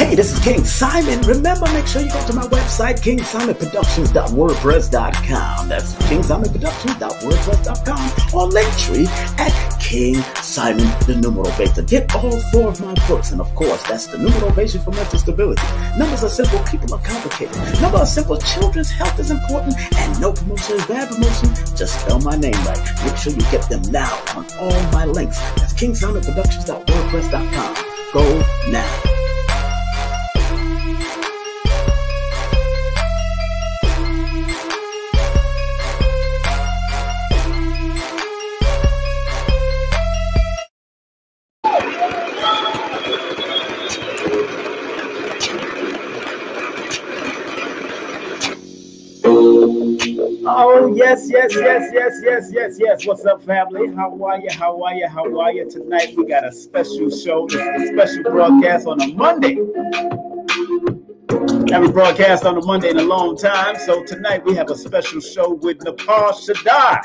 Hey, this is King Simon. Remember, make sure you go to my website, kingsimonproductions.wordpress.com. That's kingsimonproductions.wordpress.com, or Linktree at King Simon the Numerovation. Get all 4 of my books, and of course, that's the Numerovation for mental stability. Numbers are simple, people are complicated. Numbers are simple, children's health is important, and no promotion is bad promotion. Just spell my name right. Make sure you get them now on all my links. That's kingsimonproductions.wordpress.com. Go now. Oh, yes. What's up, family? How are you? Tonight we got a special show. This is a special broadcast on a Monday. Haven't broadcast on a Monday in a long time. So tonight we have a special show with Napah Shadah.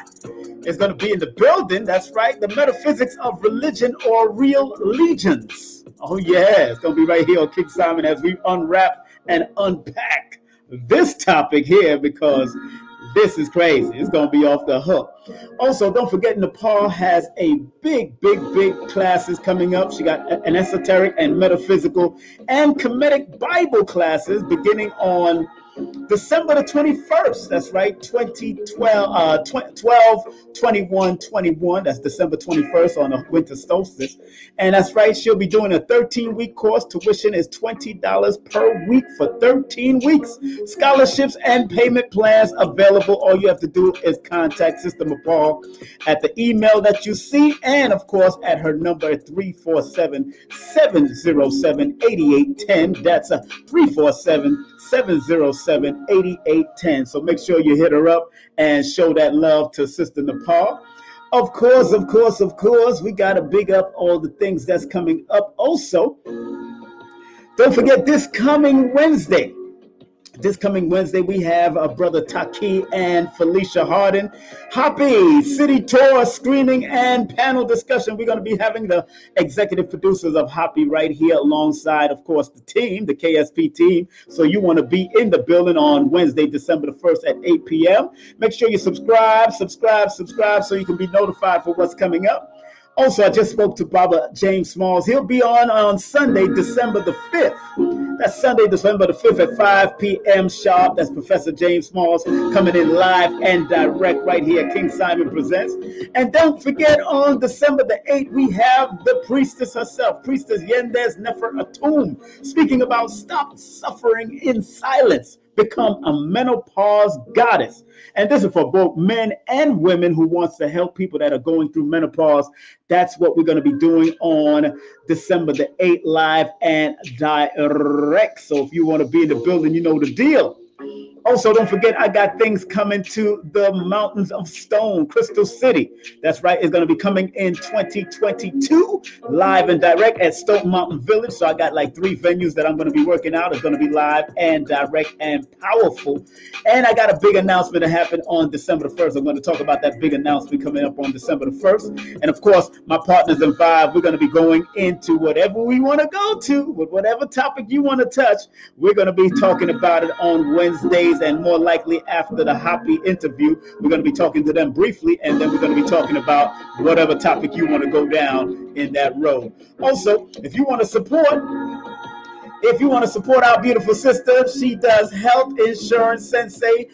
It's going to be in the building. That's right. The Metaphysics of Religion or Real Legions. Oh, yeah. It's going to be right here on King Simon as we unwrap and unpack this topic here, because this is crazy. It's going to be off the hook. Also, don't forget, Napah has a big classes coming up. She got an esoteric and metaphysical and comedic Bible classes beginning on December the 21st. That's right, 12/21/21. That's December 21st on the winter solstice. And that's right, she'll be doing a 13-week course. Tuition is $20 per week for 13 weeks. Scholarships and payment plans available. All you have to do is contact Sister Napah at the email that you see, and of course at her number at 347-707-8810. That's a 347-707-8810. So make sure you hit her up and show that love to Sister Napah. Of course, we got to big up all the things that's coming up. Also, don't forget this coming Wednesday, we have Brother Taki and Felicia Harden. Happy City Tour screening and panel discussion. We're going to be having the executive producers of Happy right here alongside, of course, the team, the KSP team. So you want to be in the building on Wednesday, December the 1st at 8 p.m. Make sure you subscribe so you can be notified for what's coming up. Also, I just spoke to Baba James Smalls. He'll be on Sunday, December the 5th. That's Sunday, December the 5th at 5 p.m. sharp. That's Professor James Smalls coming in live and direct right here at King Simon Presents. And don't forget, on December the 8th, we have the priestess herself, Priestess Yendez Nefer Atum, speaking about stop suffering in silence. Become a menopause goddess. And this is for both men and women who wants to help people that are going through menopause. That's what we're going to be doing on December the 8th, live and direct. So if you want to be in the building, you know the deal. Also, don't forget, I got things coming to the Mountains of Stone, Crystal City. That's right. It's going to be coming in 2022, live and direct at Stone Mountain Village. So I got like 3 venues that I'm going to be working out. It's going to be live and direct and powerful. And I got a big announcement to happen on December the 1st. I'm going to talk about that big announcement coming up on December the 1st. And of course, my partners in Vibe, we're going to be going into whatever we want to go to, with whatever topic you want to touch. We're going to be talking about it on Wednesdays, and more likely after the Happy interview, we're going to be talking to them briefly, and then we're going to be talking about whatever topic you want to go down in that road. Also, if you want to support our beautiful sister, she does health insurance, Sensei.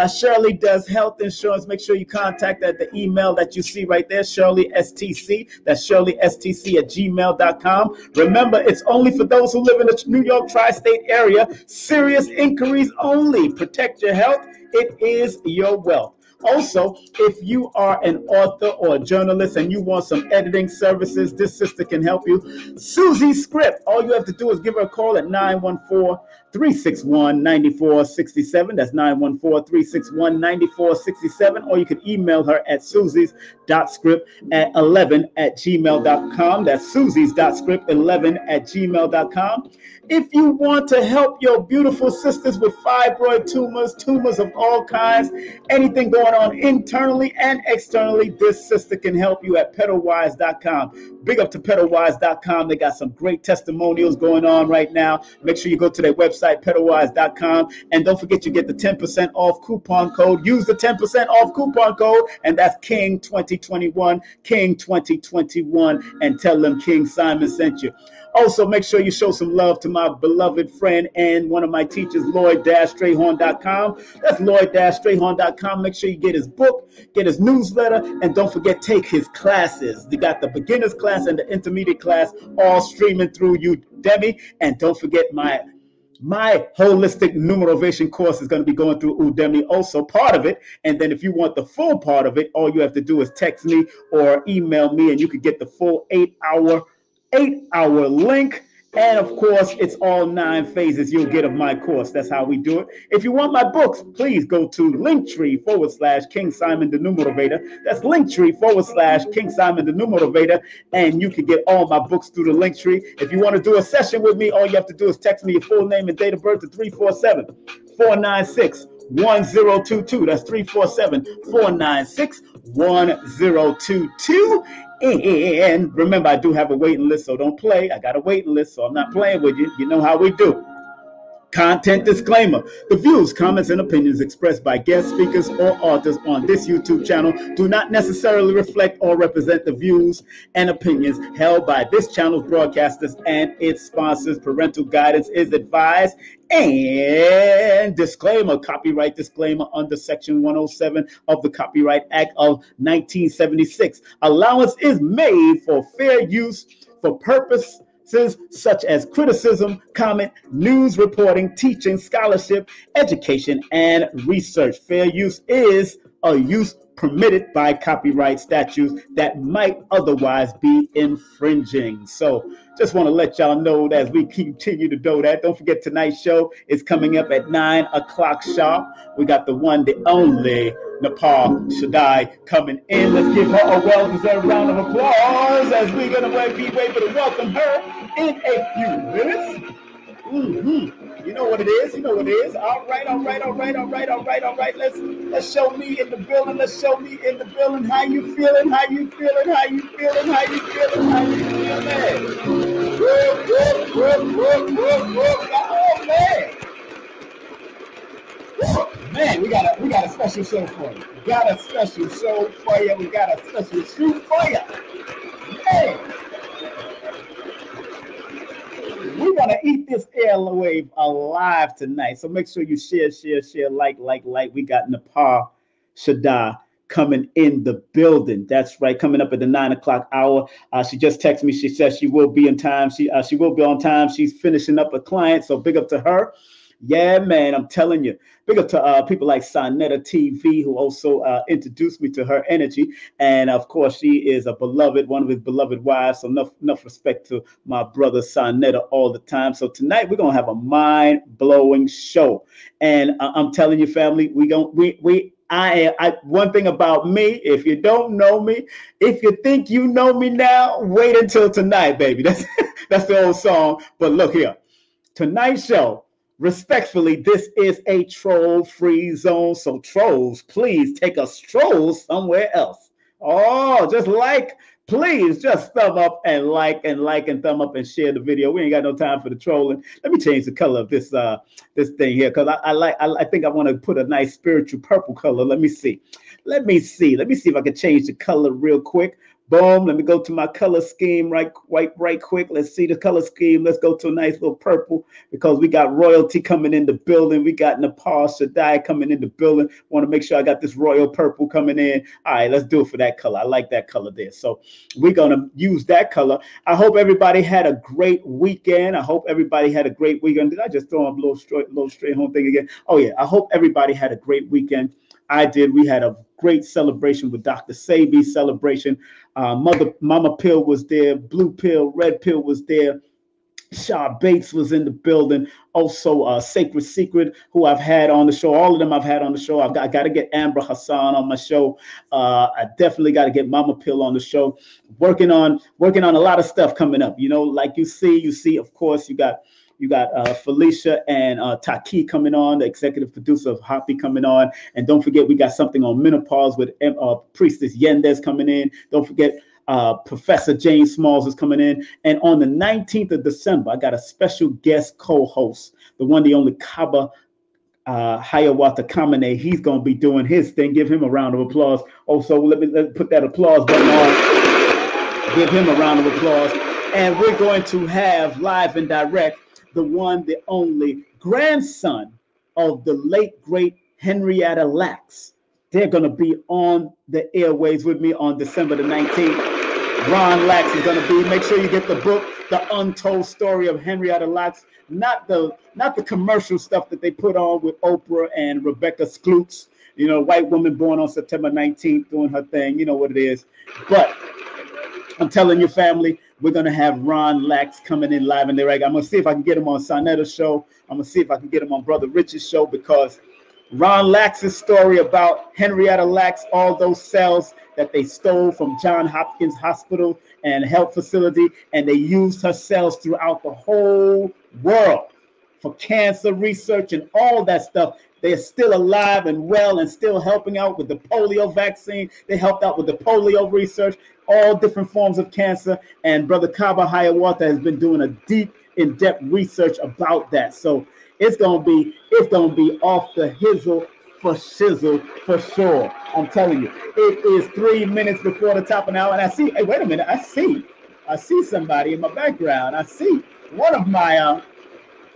Shirley does health insurance. Make sure you contact her at the email that you see right there, Shirley STC. That's ShirleySTC@gmail.com. Remember, it's only for those who live in the New York tri-state area. Serious inquiries only. Protect your health. It is your wealth. Also, if you are an author or a journalist and you want some editing services, this sister can help you. Susie Script. All you have to do is give her a call at 914-361-9467. That's 914-361-9467. Or you can email her at susies.script11@gmail.com. That's susies.script11@gmail.com. If you want to help your beautiful sisters with fibroid tumors of all kinds, anything going on internally and externally, this sister can help you at pedalwise.com. Big up to pedalwise.com. They got some great testimonials going on right now. Make sure you go to their website, pedalwise.com. And don't forget, you get the 10% off coupon code. Use the 10% off coupon code, and that's King 2021, King 2021, and tell them King Simon sent you. Also, make sure you show some love to my beloved friend and one of my teachers, Lloyd-Strayhorn.com. That's Lloyd-Strayhorn.com. Make sure you get his book, get his newsletter, and don't forget, take his classes. They got the beginner's class and the intermediate class all streaming through Udemy. And don't forget, my holistic Numerovation course is going to be going through Udemy, also part of it. And then if you want the full part of it, all you have to do is text me or email me, and you could get the full 8-hour link. And of course, it's all 9 phases you'll get of my course. That's how we do it. If you want my books, please go to Linktree/King Simon the Numerovator. That's Linktree/King Simon the Numerovator. And you can get all my books through the Linktree. If you want to do a session with me, all you have to do is text me your full name and date of birth to 347-496-1022. That's 347-496-1022. And remember, I do have a waiting list, so don't play. I got a waiting list, so I'm not playing with you. You know how we do. Content disclaimer. The views, comments, and opinions expressed by guest speakers or authors on this YouTube channel do not necessarily reflect or represent the views and opinions held by this channel's broadcasters and its sponsors. Parental guidance is advised. And disclaimer, copyright disclaimer under Section 107 of the Copyright Act of 1976. Allowance is made for fair use for purposes such as criticism, comment, news reporting, teaching, scholarship, education, and research. Fair use is a use permitted by copyright statutes that might otherwise be infringing. So just want to let y'all know that as we continue to do that, don't forget tonight's show is coming up at 9 o'clock sharp. We got the one, the only Napah Shadah coming in. Let's give her a well-deserved round of applause as we're going to be able to welcome her in a few minutes. You know what it is. You know what it is. All right. Let's show me in the building. Let's show me in the building. How you feeling? How you feeling? How you feeling? How you feeling? How you feeling? Oh man, we got a special show for you. We got a special show for you. We got a special shoot for you. Hey. We want to eat this airwave alive tonight. So make sure you share, like. We got Napah Shadah coming in the building. That's right, coming up at the 9 o'clock hour. She just texted me. She says she will be in time. She will be on time. She's finishing up a client. So big up to her. Yeah, man, I'm telling you. Big up to people like Sonetta TV, who also introduced me to her energy. And of course, she is a beloved, one of his beloved wives. So enough respect to my brother Sonetta all the time. So tonight we're gonna have a mind-blowing show. And I'm telling you, family, one thing about me, if you don't know me, if you think you know me now, wait until tonight, baby. That's the old song. But look here, tonight's show. Respectfully, this is a troll-free zone, so trolls, please take a stroll somewhere else. Oh, please just thumb up and like and thumb up and share the video. We ain't got no time for the trolling. Let me change the color of this thing here, because I think I want to put a nice spiritual purple color. Let me see if I can change the color real quick. Boom. Let me go to my color scheme right quick. Let's see the color scheme. Let's go to a nice little purple, because we got royalty coming in the building. We got Napah Shadah coming in the building. Want to make sure I got this royal purple coming in. All right, let's do it for that color. I like that color there. So we're going to use that color. I hope everybody had a great weekend. Did I just throw a little straight home thing again? Oh, yeah. I hope everybody had a great weekend. I did. We had a great celebration with Dr. Sabi's celebration. Mama Pill was there. Blue Pill, Red Pill was there. Shaw Bates was in the building. Also, Sacred Secret, who I've had on the show. All of them I've had on the show. I got to get Amber Hassan on my show. I definitely got to get Mama Pill on the show. Working on a lot of stuff coming up. You know, like you see, of course, you got Felicia and Taki coming on, the executive producer of Hoppy coming on. And don't forget, we got something on menopause with Priestess Yendez coming in. Don't forget, Professor James Smalls is coming in. And on the 19th of December, I got a special guest co-host, the one, the only Kaba Hiawatha Kamene. He's going to be doing his thing. Give him a round of applause. Also, let me put that applause button on. Give him a round of applause. And we're going to have live and direct the one, the only grandson of the late, great Henrietta Lacks. They're going to be on the airwaves with me on December the 19th. Ron Lacks is going to be. Make sure you get the book, The Untold Story of Henrietta Lacks. Not the commercial stuff that they put on with Oprah and Rebecca Sklootz. You know, white woman born on September 19th doing her thing. You know what it is. But I'm telling your family, we're going to have Ron Lacks coming in live and direct. I'm going to see if I can get him on Sonetta's show. I'm going to see if I can get him on Brother Rich's show, because Ron Lacks' story about Henrietta Lacks, all those cells that they stole from Johns Hopkins Hospital and health facility, and they used her cells throughout the whole world for cancer research and all that stuff. They're still alive and well and still helping out with the polio vaccine. They helped out with the polio research, all different forms of cancer. And Brother Kaba Hiawatha has been doing a deep, in-depth research about that. So it's gonna be off the hizzle for shizzle for sure. I'm telling you, it is 3 minutes before the top of an hour, and I see. Hey, wait a minute! I see somebody in my background. I see one of my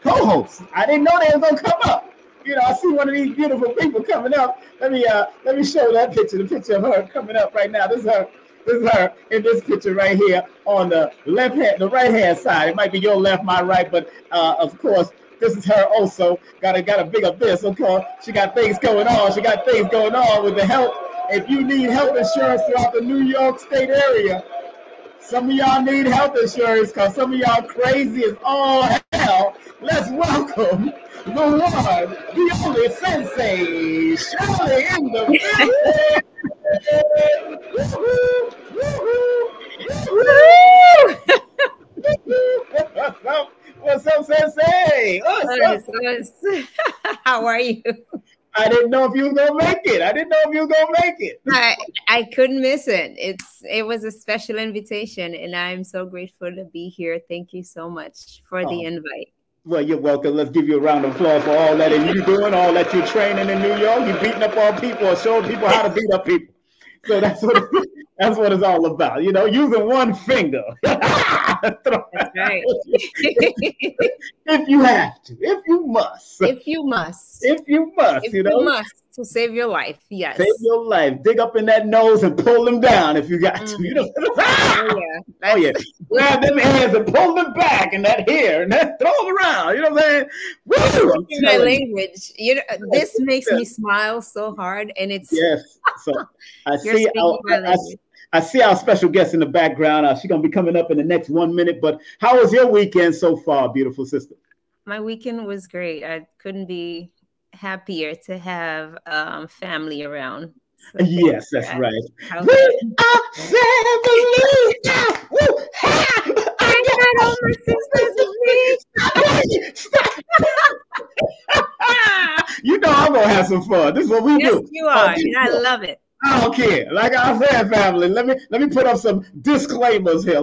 co-hosts. I didn't know they were gonna come up. You know, I see one of these beautiful people coming up. Let me show that picture. The picture of her coming up right now. This is her. This is her in this picture right here on the left hand, the right hand side. It might be your left, my right, but of course, this is her also. Got a big up this. Okay, she got things going on. She got things going on with the health. If you need health insurance throughout the New York State area, some of y'all need health insurance because some of y'all crazy as all hell. Let's welcome the one, the only Sensei, Shirley in the building. What's up, Sensei? What's up? How are you? I didn't know if you were gonna make it. I couldn't miss it. It was a special invitation, and I'm so grateful to be here. Thank you so much for the invite. Well, you're welcome. Let's give you a round of applause for all that you're doing, all that you're training in New York. You're beating up all people or showing people how to beat up people. So that's what it's all about. You know, using one finger. That's right. If you have to, if you must, to save your life. Yes. Save your life. Dig up in that nose and pull them down if you got to. You know? Oh yeah. Grab them hands and pull them back and that hair and that throw them around. You know what I'm saying? Woo! My language. You know, this makes me smile so hard, and it's yes. So I see our special guest in the background. She's gonna be coming up in the next 1 minute. But how was your weekend so far, beautiful sister? My weekend was great. I couldn't be happier to have family around. So yes, that's right. We are family. I got all my sisters with me. You know I'm gonna have some fun. This is what we do. Yes, you are, and I love it. I don't care. Like I said, family, let me put up some disclaimers here.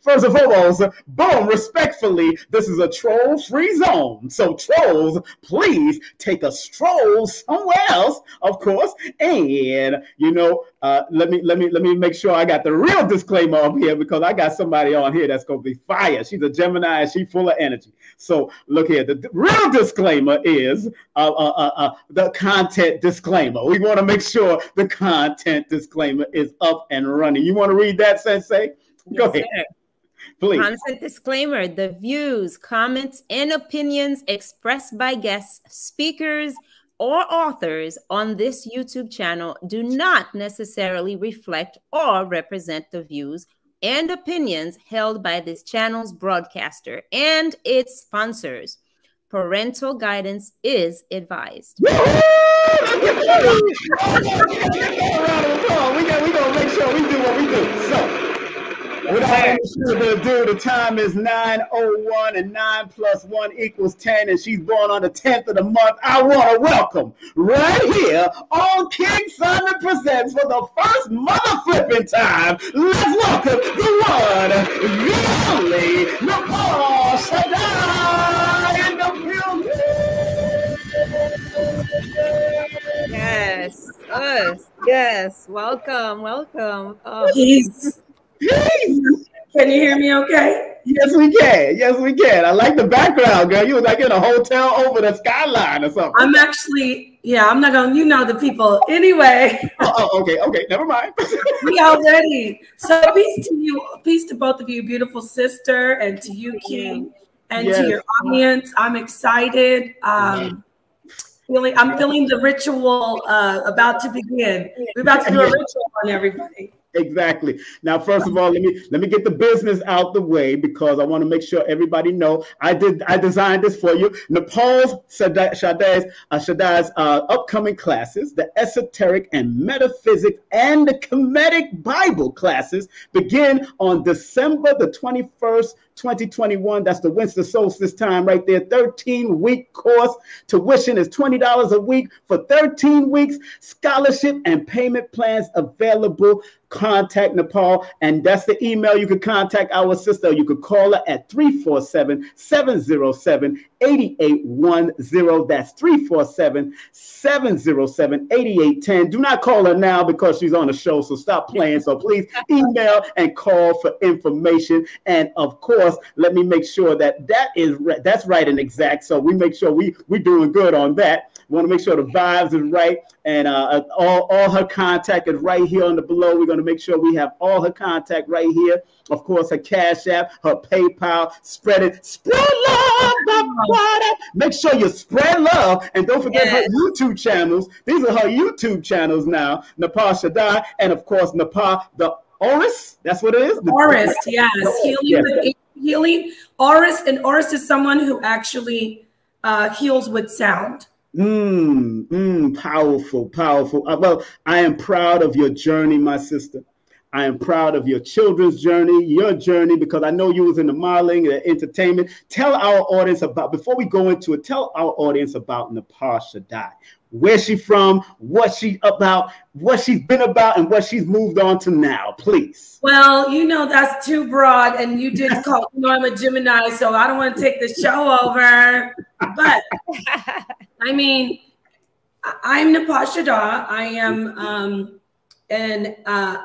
First and foremost, boom, respectfully, this is a troll-free zone. So trolls, please take a stroll somewhere else, of course. And you know, let me make sure I got the real disclaimer up here, because I got somebody on here that's gonna be fire. She's a Gemini and she's full of energy. So look here, the real disclaimer is the content disclaimer. We want to make sure the content disclaimer is up and running. You want to read that, Sensei? Go ahead. Sir. Please. Content disclaimer: the views, comments, and opinions expressed by guests, speakers, or authors on this YouTube channel do not necessarily reflect or represent the views and opinions held by this channel's broadcaster and its sponsors. Parental guidance is advised. We're gonna make sure we do what we do. So Without any further ado, the time is 9:01 and 9 plus 1 equals 10, and she's born on the 10th of the month. I want to welcome right here on King Simon Presents for the first mother flipping time. Let's welcome the one, the only, Napah Shadah in the building. Yes. Welcome. Oh. Peace. Can you hear me okay? Yes, we can. Yes, we can. I like the background, girl. You was like in a hotel over the skyline or something. I'm actually, I'm not going to, the people. Anyway. Okay. Never mind. We already. So peace to you. Peace to both of you, beautiful sister, and to you, King, and to your audience. I'm excited. I'm feeling the ritual about to begin. We're about to do a ritual on everybody. Exactly. Now, first of all, let me get the business out the way because I want to make sure everybody know I designed this for you. Napah Shadah's upcoming classes, the esoteric and metaphysics and the Kemetic Bible classes begin on December the 21st, 2021. That's the winter solstice time right there. 13-week course. Tuition is $20 a week for 13 weeks. Scholarship and payment plans available. Contact Napah, and that's the email. You could contact our sister. You could call her at 347-707-8810. That's 347-707-8810. Do not call her now because she's on the show, so stop playing. So please email and call for information. And of course, let me make sure that's right and exact. So we make sure we're doing good on that. We want to make sure the vibes is right, and all her contact is right here on the below. We're going to make sure we have all her contact right here. Of course, her Cash App, her PayPal. Spread love. Make sure you spread love, and don't forget her YouTube channels. These are her YouTube channels now. Napah Shadah, and of course Napah the Aurist. That's what it is. Aurist, yes. Healing. Aurist, and Aurist is someone who actually heals with sound. Powerful. Well, I am proud of your journey, my sister. I am proud of your children's journey, your journey, because I know you was in the modeling and entertainment. Tell our audience before we go into it, tell our audience about Napah Shadah. Where's she from, what she's about, what she's been about, and what she's moved on to now, please. Well, that's too broad, and you did call, I'm a Gemini, so I don't want to take the show over. But, I'm Napah Shadah. I am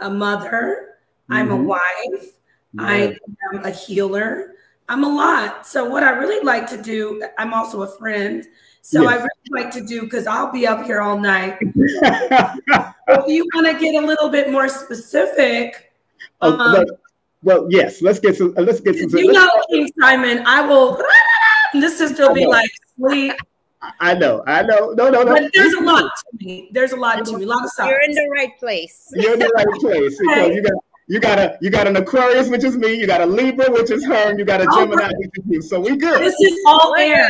a mother. I'm a wife. I am a healer. I'm a lot. So what I really like to do, I'm also a friend. So I really like to do, because I'll be up here all night. If you want to get a little bit more specific. Well, yes, let's get some. King Simon, I will. And this sister will be like, sleep. I know. No. But there's a lot to me. A lot of signs. You're in the right place. You're in the right place because you got an Aquarius, which is me. You got a Libra, which is her, and you got a Gemini, which is you. So we good. This is all air.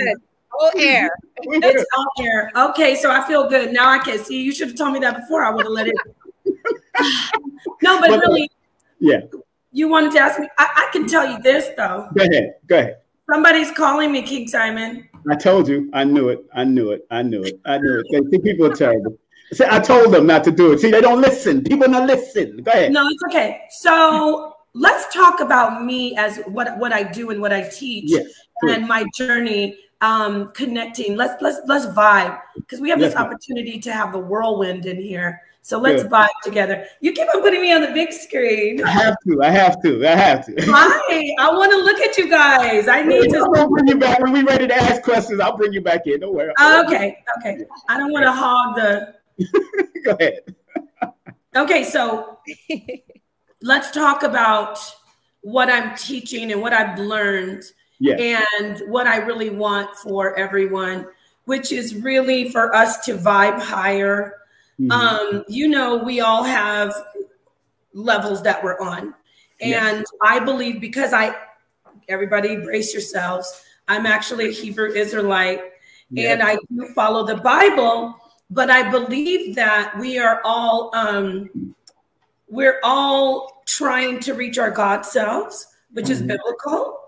All air. It's all air. Okay, so I feel good now. I can see. You should have told me that before. I would have let it. No, but really. Yeah. You wanted to ask me. I can tell you this though. Go ahead. Somebody's calling me, King Simon. I told you. I knew it. People are terrible. See, I told them not to do it. See, they don't listen. People not listen. Go ahead. No, it's okay. So let's talk about me as what I do and what I teach, and my journey. Connecting. Let's vibe, because we have this opportunity to have the whirlwind in here. So let's vibe together. You keep on putting me on the big screen. I have to. Why? I want to look at you guys. I need to. I'll bring you back when we're ready to ask questions. I'll bring you back in. Don't worry. Okay. I don't want to hog the. Go ahead. Okay, so let's talk about what I'm teaching and what I've learned. And what I really want for everyone, which is really for us to vibe higher. We all have levels that we're on. And I believe, because everybody brace yourselves, I'm actually a Hebrew Israelite, and I do follow the Bible, but I believe that we're all trying to reach our God selves, which is biblical.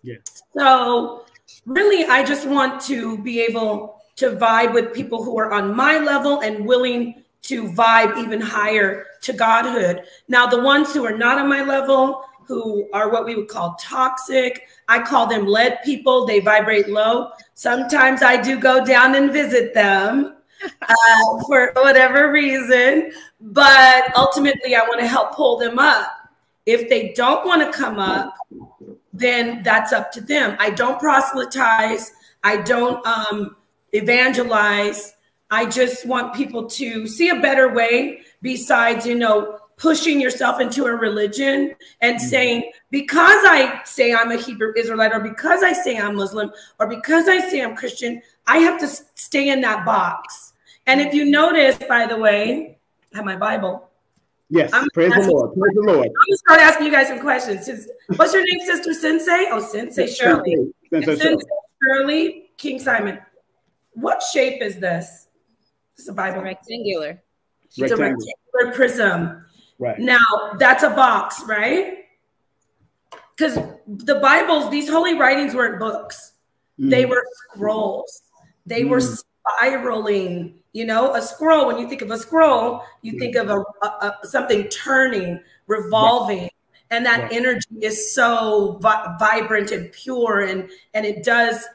Yeah. So really, I just want to be able to vibe with people who are on my level and willing to vibe even higher to Godhood. Now, the ones who are not on my level, who are what we would call toxic, I call them lead people. They vibrate low. Sometimes I do go down and visit them for whatever reason, but ultimately I want to help pull them up. If they don't want to come up, then that's up to them. I don't proselytize. I don't evangelize. I just want people to see a better way besides, you know, pushing yourself into a religion and saying, because I say I'm a Hebrew Israelite, or because I say I'm Muslim, or because I say I'm Christian, I have to stay in that box. And if you notice, by the way, I have my Bible. Yes, praise the Lord. Praise the Lord. I'm going to start asking you guys some questions. What's your name, Sister Sensei? Oh, Sensei Shirley. Sensei Shirley, King Simon. What shape is this? It's a Bible. Rectangular. It's a rectangular prism. Right. Now, that's a box, right? Because the Bibles, these holy writings weren't books. They were scrolls. They were spiraling. You know, a scroll, when you think of a scroll, you think of something turning, revolving. And that energy is so vibrant and pure. And it does,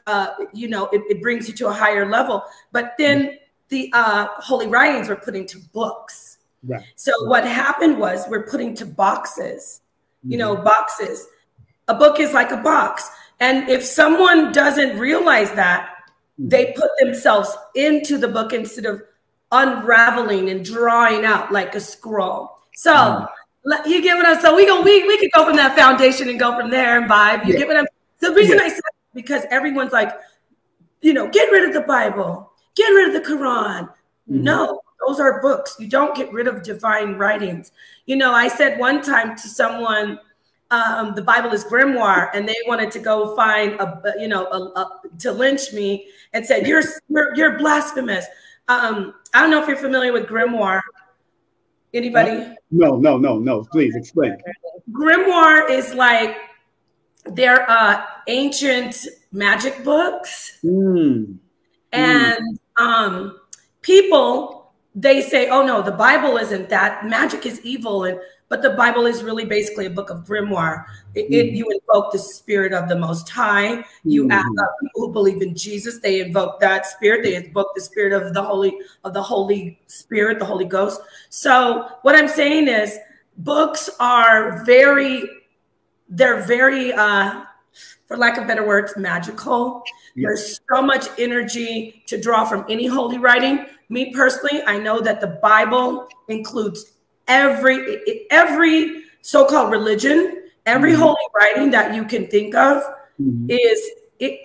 you know, it brings you to a higher level. But then the holy writings were put into books. Right. So what happened was we're put into boxes, you know, boxes. A book is like a box. And if someone doesn't realize that, they put themselves into the book instead of unraveling and drawing out like a scroll. So you get what I'm saying? So we could go from that foundation and go from there and vibe. You get what I'm saying? The reason I said it is because everyone's like, you know, get rid of the Bible, get rid of the Quran. No, those are books. You don't get rid of divine writings. You know, I said one time to someone, the Bible is grimoire, and they wanted to go find to lynch me and said, you're blasphemous. I don't know if you're familiar with grimoire. Anybody? No. Please explain. Grimoire is like they're ancient magic books. And people, they say, oh no, the Bible isn't that. Magic is evil. But the Bible is really basically a book of grimoire. You invoke the spirit of the Most High. You ask people who believe in Jesus, they invoke that spirit. They invoke the spirit of the Holy Spirit, the Holy Ghost. So what I'm saying is, books are they're very, for lack of better words, magical. There's so much energy to draw from any holy writing. Me personally, I know that the Bible includes every so-called religion, every holy writing that you can think of is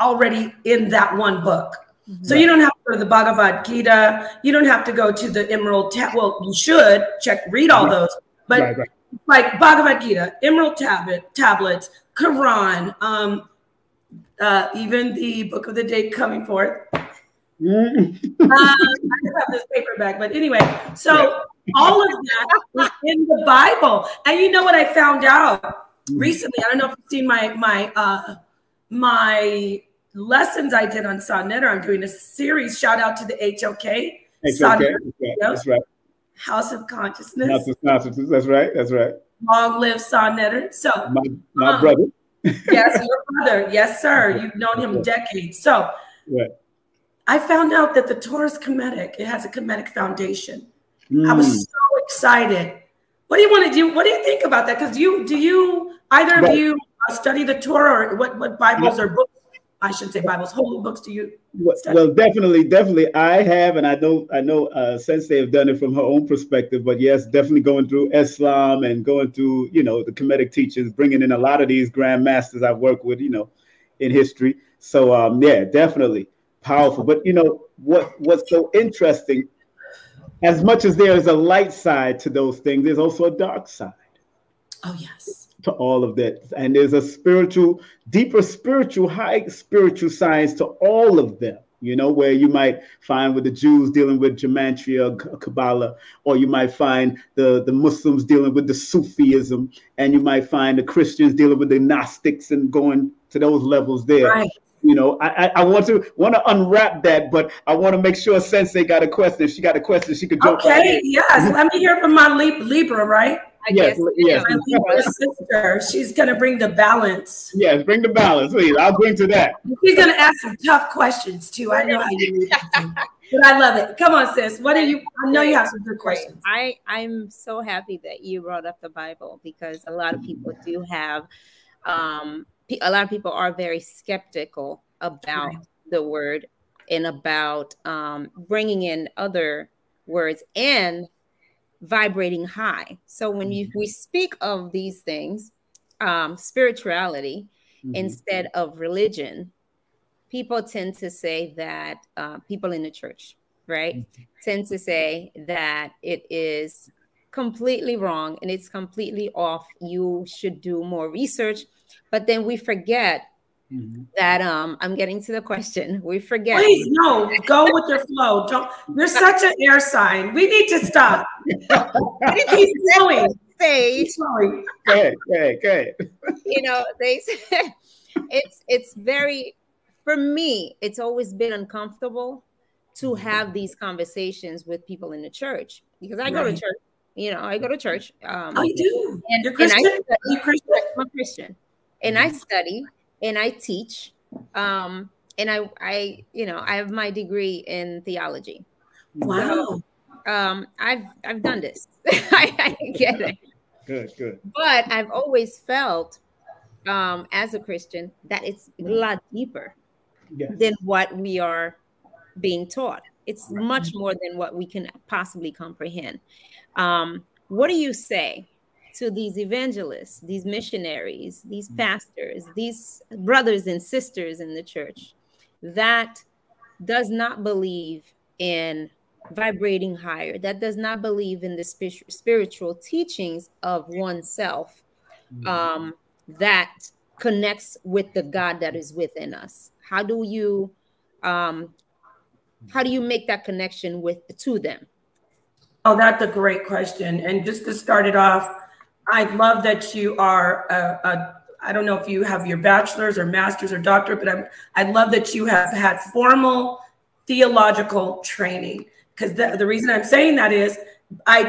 already in that one book. So you don't have to go to the Bhagavad Gita. You don't have to go to the Emerald Tablet. Well, you should read all those. But like Bhagavad Gita, Emerald Tablets, Quran, even the Book of the Day coming forth. I just have this paperback, but anyway, so all of that is in the Bible. And you know what I found out recently? I don't know if you've seen my lessons I did on Sonnetter. I'm doing a series. Shout out to the HOK. That's right. House of Consciousness. House of Consciousness. That's right. That's right. Long live Sonnetter. So my brother. Yes, your brother. Yes, sir. You've known him decades. So I found out that the Torah is Kemetic. It has a Kemetic foundation. I was so excited. What do you want to do? What do you think about that? Because do you either of you study the Torah, or what Bibles or books? I shouldn't say Bibles, holy books do you study? Well, definitely I have, and I know Sensei have done it from her own perspective, but yes, definitely going through Islam and going through, you know, the Kemetic teachers, bringing in a lot of these grand masters I've worked with, you know, in history. So yeah, definitely powerful. But you know what's so interesting, as much as there is a light side to those things, there's also a dark side. Oh yes. To all of that. And there's a spiritual, deeper spiritual, high spiritual science to all of them. You know, where you might find with the Jews dealing with Gematria, Kabbalah, or you might find the Muslims dealing with the Sufism, and you might find the Christians dealing with the Gnostics and going to those levels there. Right. You know, I want to unwrap that, but I want to make sure Sensei got a question. If she got a question, she could jump. Okay, yes. Let me hear from my Libra, right? Yes. My Libra sister. She's going to bring the balance. Yes, bring the balance, please. I'll bring to that. She's going to ask some tough questions too. I know how you need to. But I love it. Come on, sis. What are you? I know you have some good questions. I'm so happy that you brought up the Bible, because a lot of people do have. A lot of people are very skeptical about the word and about bringing in other words and vibrating high. So when we speak of these things, spirituality instead of religion, people tend to say that people in the church, right, tend to say that it is completely wrong and it's completely off. You should do more research. But then we forget that I'm getting to the question. We forget. Please, no, go with your flow. Don't. You're such an air sign. We need to stop. Keep flowing. Keep flowing. Okay. You know, they say it's very, for me, it's always been uncomfortable to have these conversations with people in the church, because I go to church. You know, I go to church. Oh, you do? And you're Christian? You're Christian? I'm Christian. And I study and I teach. And I have my degree in theology. Wow. So, I've done this. I get it. Good. But I've always felt as a Christian that it's a lot deeper than what we are being taught. It's much more than what we can possibly comprehend. What do you say to these evangelists, these missionaries, these pastors, these brothers and sisters in the church that does not believe in vibrating higher, that does not believe in the spiritual teachings of oneself, that connects with the God that is within us? How do you make that connection to them? Oh, that's a great question. And just to start it off, I love that you are I don't know if you have your bachelor's or master's or doctorate, but I love that you have had formal theological training. Because the reason I'm saying that is I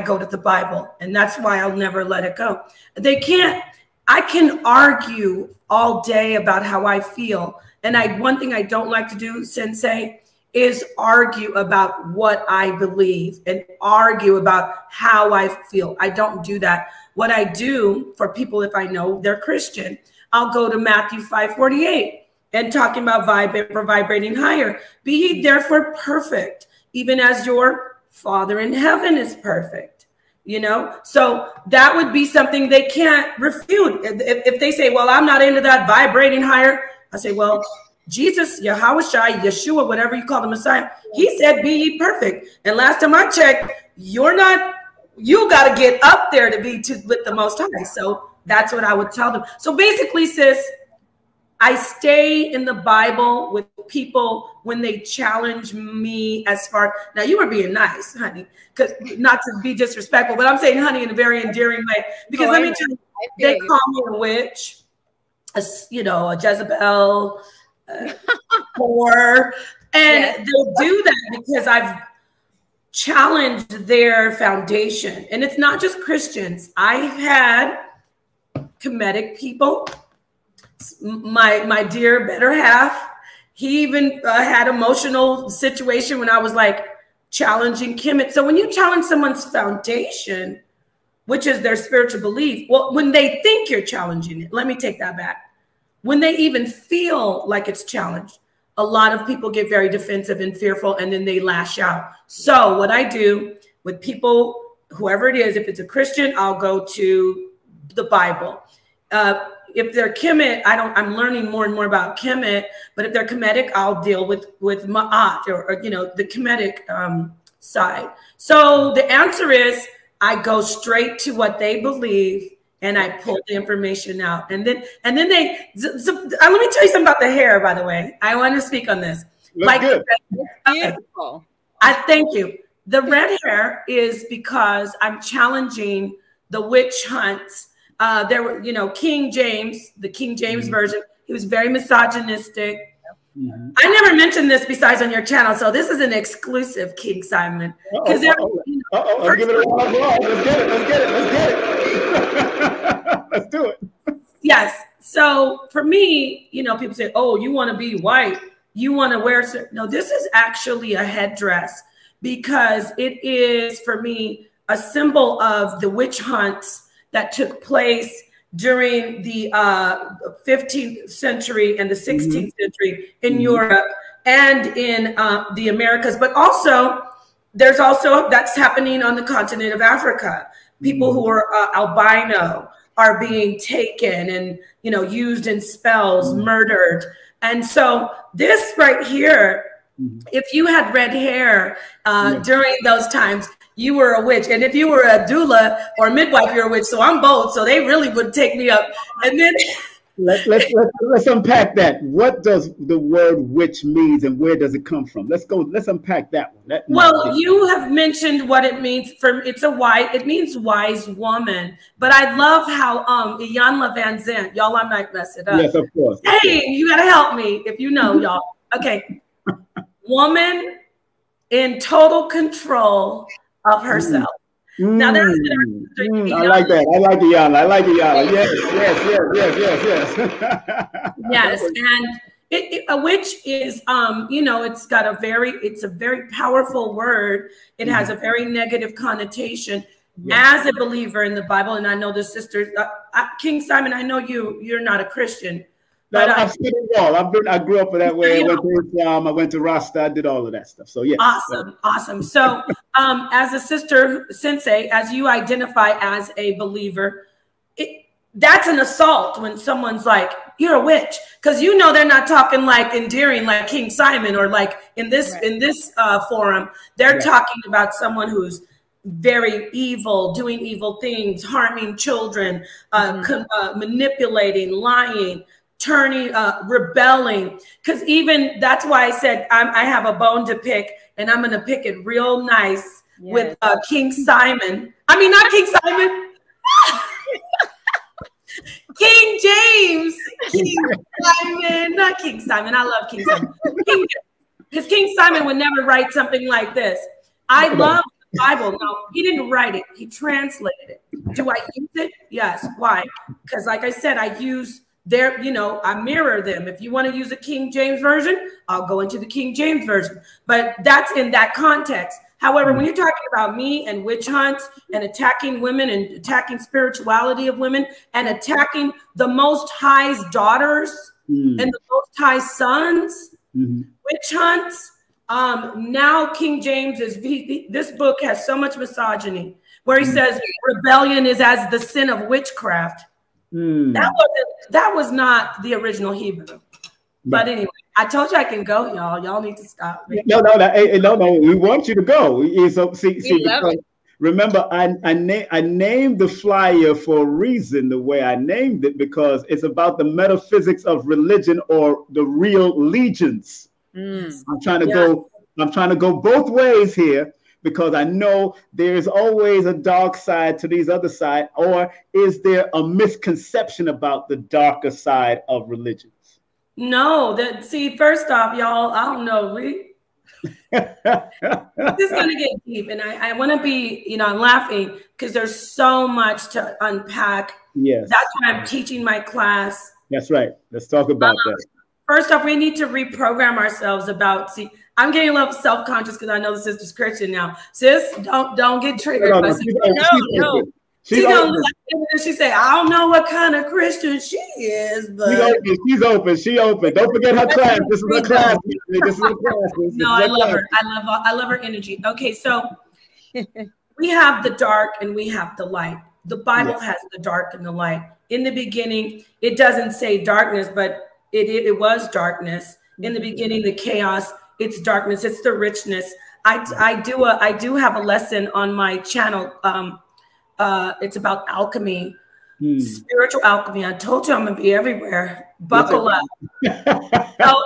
go to the Bible, and that's why I'll never let it go. I can argue all day about how I feel. And one thing I don't like to do, Sensei, is argue about what I believe and argue about how I feel. I don't do that. What I do for people, if I know they're Christian, I'll go to Matthew 5:48 and talking about vibrating higher. Be ye therefore perfect, even as your Father in heaven is perfect. You know, so that would be something they can't refute. If they say, well, I'm not into that vibrating higher, I say, well, Jesus, Yahushua, Yeshua, whatever you call the Messiah, he said, be ye perfect. And last time I checked, you're not, you got to get up there to be with the Most High. So that's what I would tell them. So basically, sis, I stay in the Bible with people when they challenge me as far. Now, you were being nice, honey, because not to be disrespectful, but I'm saying honey in a very endearing way. Because let me tell you, they call me a witch, a Jezebel, and they'll do that because I've challenged their foundation. And it's not just Christians. I've had Kemetic people. My dear better half, he even had emotional situation when I was like challenging Kemet. So when you challenge someone's foundation, which is their spiritual belief, well, when they think you're challenging it, let me take that back. When they even feel like it's challenged, a lot of people get very defensive and fearful, and then they lash out. So what I do with people, whoever it is, if it's a Christian, I'll go to the Bible. If they're Kemet, I'm learning more and more about Kemet, but if they're Kemetic, I'll deal with Ma'at or the Kemetic side. So the answer is I go straight to what they believe and I pull the information out. And then let me tell you something about the hair, by the way. I want to speak on this like good. Beautiful. I thank you. The red hair is because I'm challenging the witch hunts. There were, you know, King James, the King James version. He was very misogynistic. I never mentioned this besides on your channel, so this is an exclusive, King Simon. Because let's give it a round of applause. Let's get it. Let's get it. Let's get it. Let's do it. Yes. So for me, you know, people say, "Oh, you want to be white? You want to wear?" No, this is actually a headdress because it is for me a symbol of the witch hunts that took place during the 15th century and the 16th century in Europe and in the Americas, but also there's also that's happening on the continent of Africa. People who are albino are being taken and, you know, used in spells, murdered. And so this right here, if you had red hair during those times, you were a witch. And if you were a doula or midwife, you're a witch. So I'm both. So they really would take me up. And then let's unpack that. What does the word witch means and where does it come from? Let's unpack that one. Well, you have mentioned what it means. It means wise woman. But I love how Iyanla Van Zandt, y'all, I might mess it up. Yes, of course. Hey, you gotta help me if you know, y'all. Okay. Woman in total control of herself. Now that's I like that. I like Iyanla. I like Iyanla. Yes. And a witch is, you know, it's a very powerful word. It has a very negative connotation. As a believer in the Bible, and I know the sisters, King Simon, I know you're not a Christian. But I've seen it all. I grew up that way. I went to Islam. I went to Rasta. I did all of that stuff. So yeah. Awesome. So as a sister sensei, as you identify as a believer, that's an assault when someone's like, "You're a witch," because you know they're not talking like endearing, like King Simon, or like in this forum, they're talking about someone who's very evil, doing evil things, harming children, manipulating, lying, turning, rebelling. Because even that's why I said I have a bone to pick, and I'm going to pick it real nice with King Simon. I mean, not King Simon. King James. King Simon, not King Simon. I love King Simon. Because King Simon would never write something like this. I love the Bible. No, he didn't write it. He translated it. Do I use it? Yes. Why? Because like I said, I use I mirror them. If you want to use a King James version, I'll go into the King James version. But that's in that context. However, when you're talking about me and witch hunts and attacking women and attacking spirituality of women and attacking the Most High's daughters and the Most High's sons, witch hunts, now King James this book has so much misogyny where he says rebellion is as the sin of witchcraft. That was not the original Hebrew. But anyway, I told you I can go, y'all. Y'all need to stop me. No. We want you to go. So because remember, I named the flyer for a reason the way I named it, because it's about the metaphysics of religion, or the real legions. I'm trying to go both ways here, because I know there's always a dark side to these other side. Or is there a misconception about the darker side of religions? No, first off, y'all, I don't know. This is going to get deep. And I want to be, I'm laughing because there's so much to unpack. Yes. That's why I'm teaching my class. That's right. Let's talk about that. First off, we need to reprogram ourselves I'm getting a little self-conscious because I know the sister's Christian now. Sis, don't get triggered. No. She said, I don't know what kind of Christian she is, but she's open. Don't forget her class. This is her class. No, I love her. I love her energy. Okay, so we have the dark and we have the light. The Bible has the dark and the light. In the beginning, it doesn't say darkness, but it was darkness. In the beginning, the chaos, it's darkness, it's the richness. I do have a lesson on my channel. It's about alchemy. Spiritual alchemy. I told you I'm going to be everywhere. Buckle up. So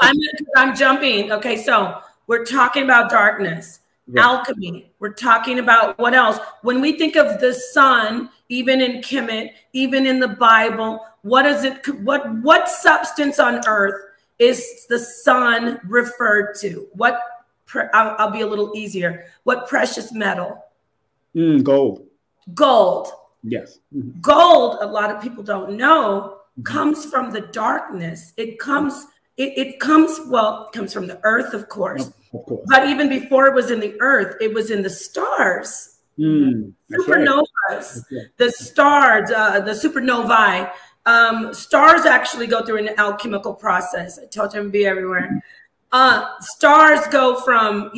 I'm jumping. Okay, so we're talking about darkness, alchemy. We're talking about what else? When we think of the sun, even in Kemet, even in the Bible, what is it? What substance on earth is the sun referred to? What? I'll be a little easier. What precious metal? Gold. Gold. Yes. Gold, a lot of people don't know, comes from the darkness. It comes from the earth, of course. But even before it was in the earth, it was in the stars. Supernovas, the stars, the supernovae. Stars actually go through an alchemical process. I told you I'm be everywhere. Stars go from,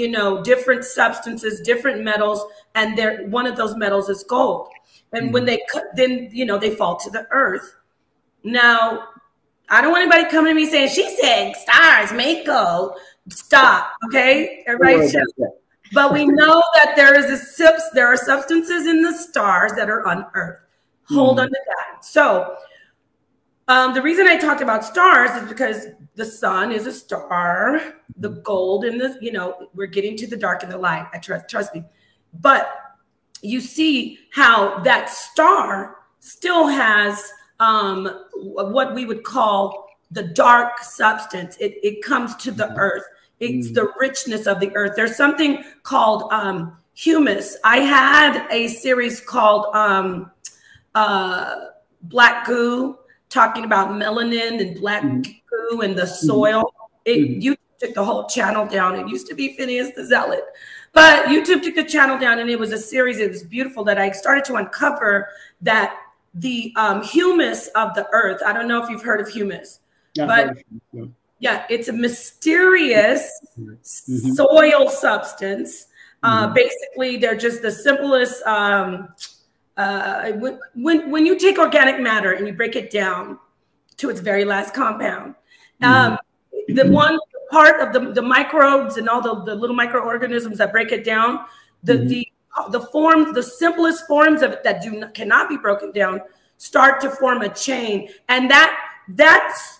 different substances, different metals, and one of those metals is gold. And when they they fall to the earth. Now, I don't want anybody coming to me saying, she said stars make gold. Stop, okay? Everybody but we know that there are substances in the stars that are on earth. Hold on to that. So the reason I talked about stars is because the sun is a star, the gold in the, we're getting to the dark and the light. Trust me. But you see how that star still has what we would call the dark substance. It comes to the earth. It's the richness of the earth. There's something called humus. I had a series called Black Goo, talking about melanin and black goo and the soil. You took the whole channel down. It used to be Phineas the Zealot. But YouTube took the channel down, and it was a series. It was beautiful that I started to uncover that the humus of the earth. I don't know if you've heard of humus, but yeah, it's a mysterious soil substance. Basically, they're just the simplest. When you take organic matter and you break it down to its very last compound, the one part of the microbes and all the little microorganisms that break it down, the forms, the simplest forms of it that cannot be broken down, start to form a chain. And that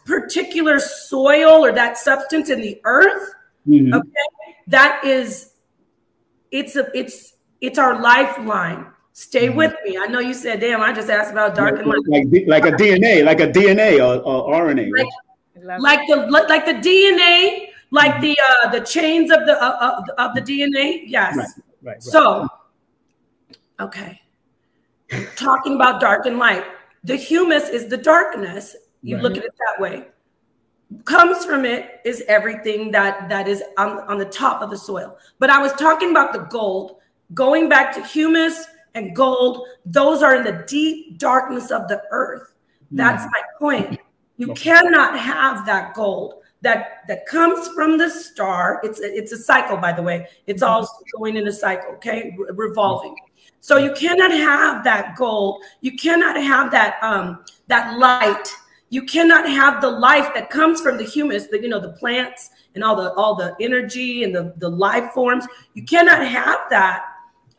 particular soil or that substance in the earth, okay, that is, it's our lifeline. Stay with me. I know you said, damn, I just asked about dark and light. Like a DNA or RNA. Like the DNA, like the chains of the DNA. Yes. Right. So, okay. Talking about dark and light. The humus is the darkness. You look at it that way. Comes from it is everything that is on the top of the soil. But I was talking about the gold, going back to humus and gold. Those are in the deep darkness of the earth. That's my point. You cannot have that gold that comes from the star. It's a cycle, by the way. It's all going in a cycle, okay, revolving. So you cannot have that gold. You cannot have that light. You cannot have the life that comes from the humus, the plants and all the energy and the life forms. You cannot have that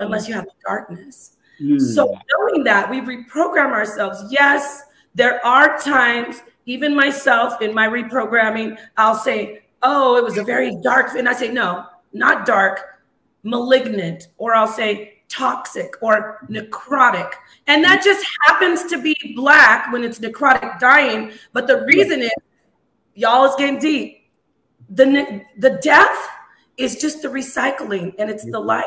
unless you have the darkness. So knowing that, we reprogram ourselves. Yes, there are times, even myself in my reprogramming, I'll say, oh, it was a very dark, and I say, no, not dark, malignant, or I'll say toxic or necrotic. And that just happens to be black when it's necrotic dying. But the reason is, y'all, is getting deep. The death is just the recycling, and it's the life.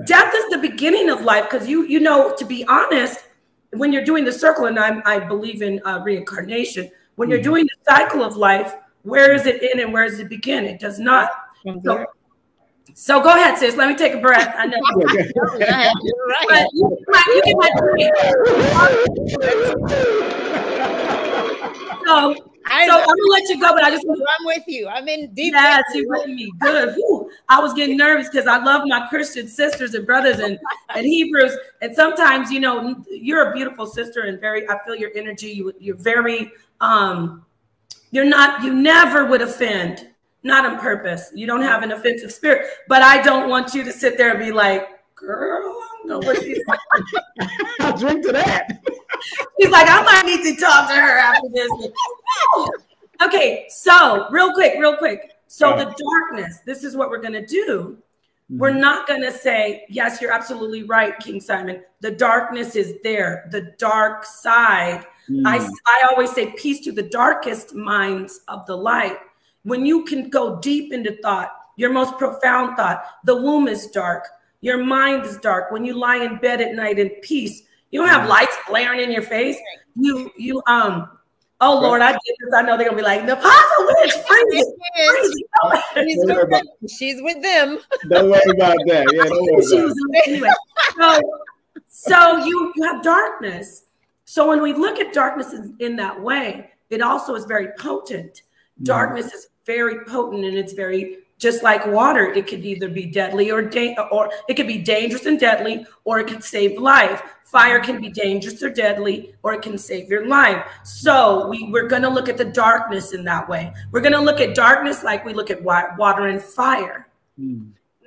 Death is the beginning of life, because you know, to be honest, when you're doing the circle, and I believe in reincarnation, when you're doing the cycle of life, where is it in and where does it begin? It does not. So go ahead, sis. Let me take a breath. I know. You're right. But you get my point. So I'm gonna let you go, but I'm with you. I'm in deep. Yes, you're with me. Good. Whew. I was getting nervous because I love my Christian sisters and brothers and Hebrews. And sometimes, you're a beautiful sister and I feel your energy. You're very, you never would offend, not on purpose. You don't have an offensive spirit, but I don't want you to sit there and be like, girl, I don't know what she's like. I'll drink to that. She's like, I might need to talk to her after this. Okay, so real quick. So the darkness, this is what we're going to do. We're not going to say, yes, you're absolutely right, King Simon. The darkness is there, the dark side. I always say peace to the darkest minds of the light. When you can go deep into thought, your most profound thought, the womb is dark. Your mind is dark. When you lie in bed at night in peace, you don't have lights blaring in your face. Oh Lord, I did this. I know they're gonna be like, Napah, where's freezing? She's with them. Don't worry about that. Yeah, don't worry about it. Anyway, so you have darkness. So when we look at darkness in that way, it also is very potent. Darkness is very potent, and it's very just like water. It could either be deadly or it could be dangerous and deadly, or it could save life. Fire can be dangerous or deadly, or it can save your life. So we're going to look at the darkness in that way. We're going to look at darkness like we look at water and fire.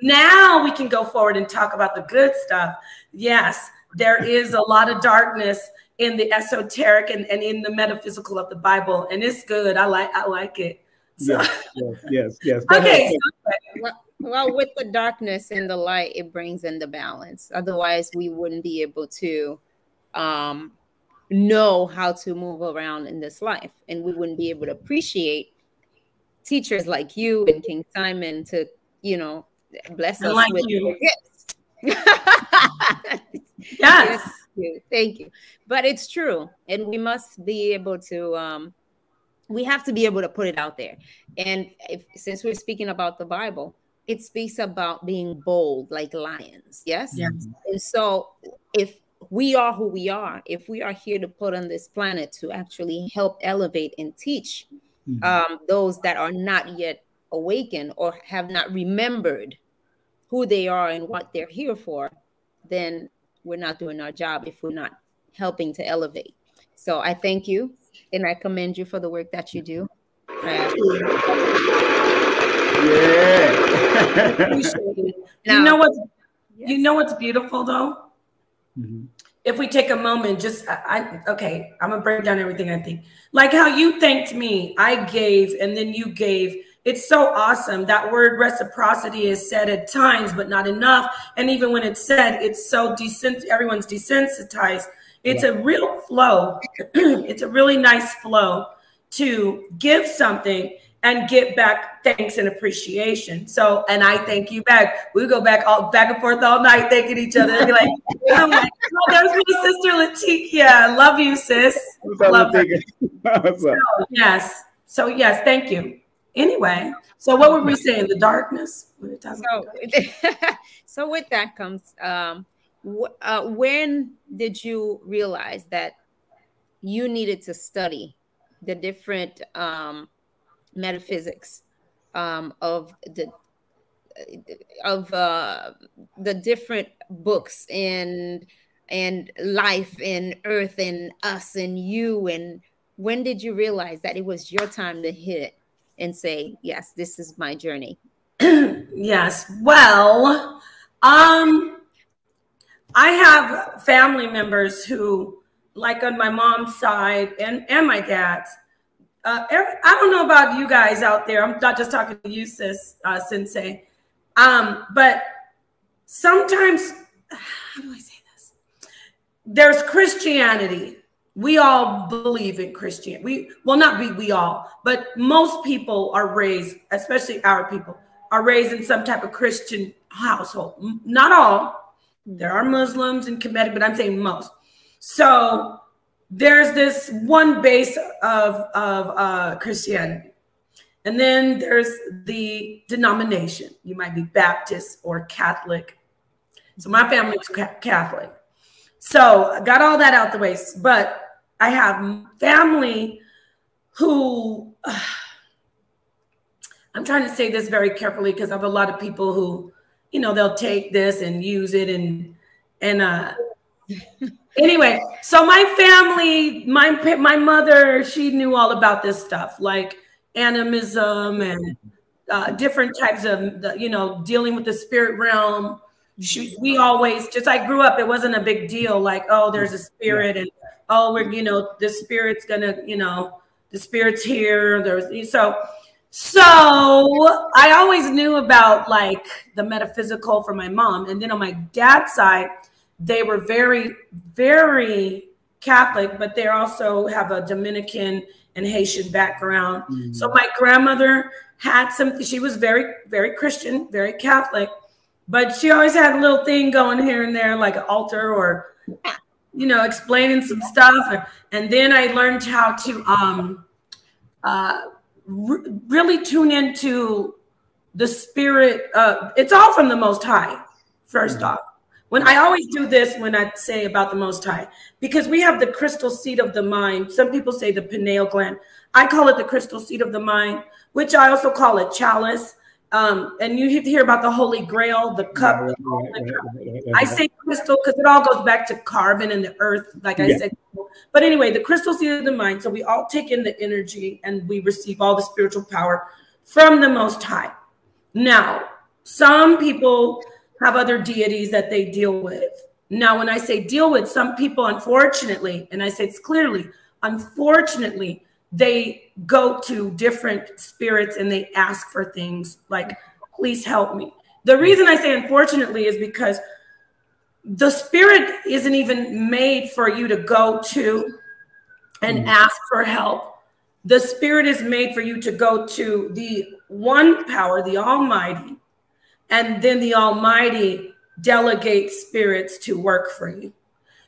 Now we can go forward and talk about the good stuff. Yes, there is a lot of darkness in the esoteric and in the metaphysical of the Bible, and it's good. I like it. So. Yes. Okay. Well, with the darkness and the light, it brings in the balance. Otherwise, we wouldn't be able to know how to move around in this life, and we wouldn't be able to appreciate teachers like you and King Simon to, bless us with your gifts. Yes. Thank you. But it's true, and we must be able to. We have to be able to put it out there. And since we're speaking about the Bible, it speaks about being bold like lions. Yes. And so if we are who we are, if we are here to put on this planet to actually help elevate and teach those that are not yet awakened or have not remembered who they are and what they're here for, then we're not doing our job if we're not helping to elevate. So I thank you. And I commend you for the work that you do. Yeah. Now, you know what's beautiful though? If we take a moment, okay, I'm gonna break down everything I think. Like how you thanked me, I gave, and then you gave. It's so awesome. That word reciprocity is said at times, but not enough. And even when it's said, it's so everyone's desensitized. It's a real flow. It's a really nice flow to give something and get back thanks and appreciation. So, and I thank you back. We go back and forth all night, thanking each other. And be like, oh, there's my sister Latikia. Love you, sis. Love her. So yes, thank you. Anyway, so what were we saying? The darkness. So with that comes. When did you realize that you needed to study the different metaphysics of the different books and life and earth and us and you? And when did you realize that it was your time to hit it and say, yes, this is my journey? Yes. Well, I have family members who, like on my mom's side and my dad's, I don't know about you guys out there. I'm not just talking to you, sis, sensei. But sometimes, how do I say this? There's Christianity. We all believe in Christianity. We all, but most people are raised, especially our people, are raised in some type of Christian household. Not all. There are Muslims and Kemetic, but I'm saying most. So there's this one base of Christianity. And then there's the denomination. You might be Baptist or Catholic. So my family was Catholic. So I got all that out the way. But I have family who, I'm trying to say this very carefully because I have a lot of people who, they'll take this and use it and anyway, so my family, my mother, she knew all about this stuff, like animism and different types of, dealing with the spirit realm, we always just, I grew up, it wasn't a big deal. Like, oh, there's a spirit, and oh, we're, you know, the spirit's gonna, you know, the spirit's here. So I always knew about like the metaphysical from my mom. And then on my dad's side, they were very, very Catholic, but they also have a Dominican and Haitian background. So my grandmother had she was very, very Christian, very Catholic, but she always had a little thing going here and there, like an altar or, you know, explaining some stuff. And then I learned how to really tune into the spirit. It's all from the Most High, first off. When I always do this when I say about the Most High, because we have the crystal seat of the mind. Some people say the pineal gland. I call it the crystal seat of the mind, which I also call it chalice. And you hear about the Holy Grail, the cup. I say crystal because it all goes back to carbon and the earth, like I said. But anyway, the crystal seat of the mind. So we all take in the energy and we receive all the spiritual power from the Most High. Now, some people have other deities that they deal with. Now, when I say deal with, some people, unfortunately, and I say it's clearly, unfortunately, they go to different spirits and they ask for things like, please help me. The reason I say unfortunately is because the spirit isn't even made for you to go to and ask for help. The spirit is made for you to go to the one power, the Almighty, and then the Almighty delegates spirits to work for you.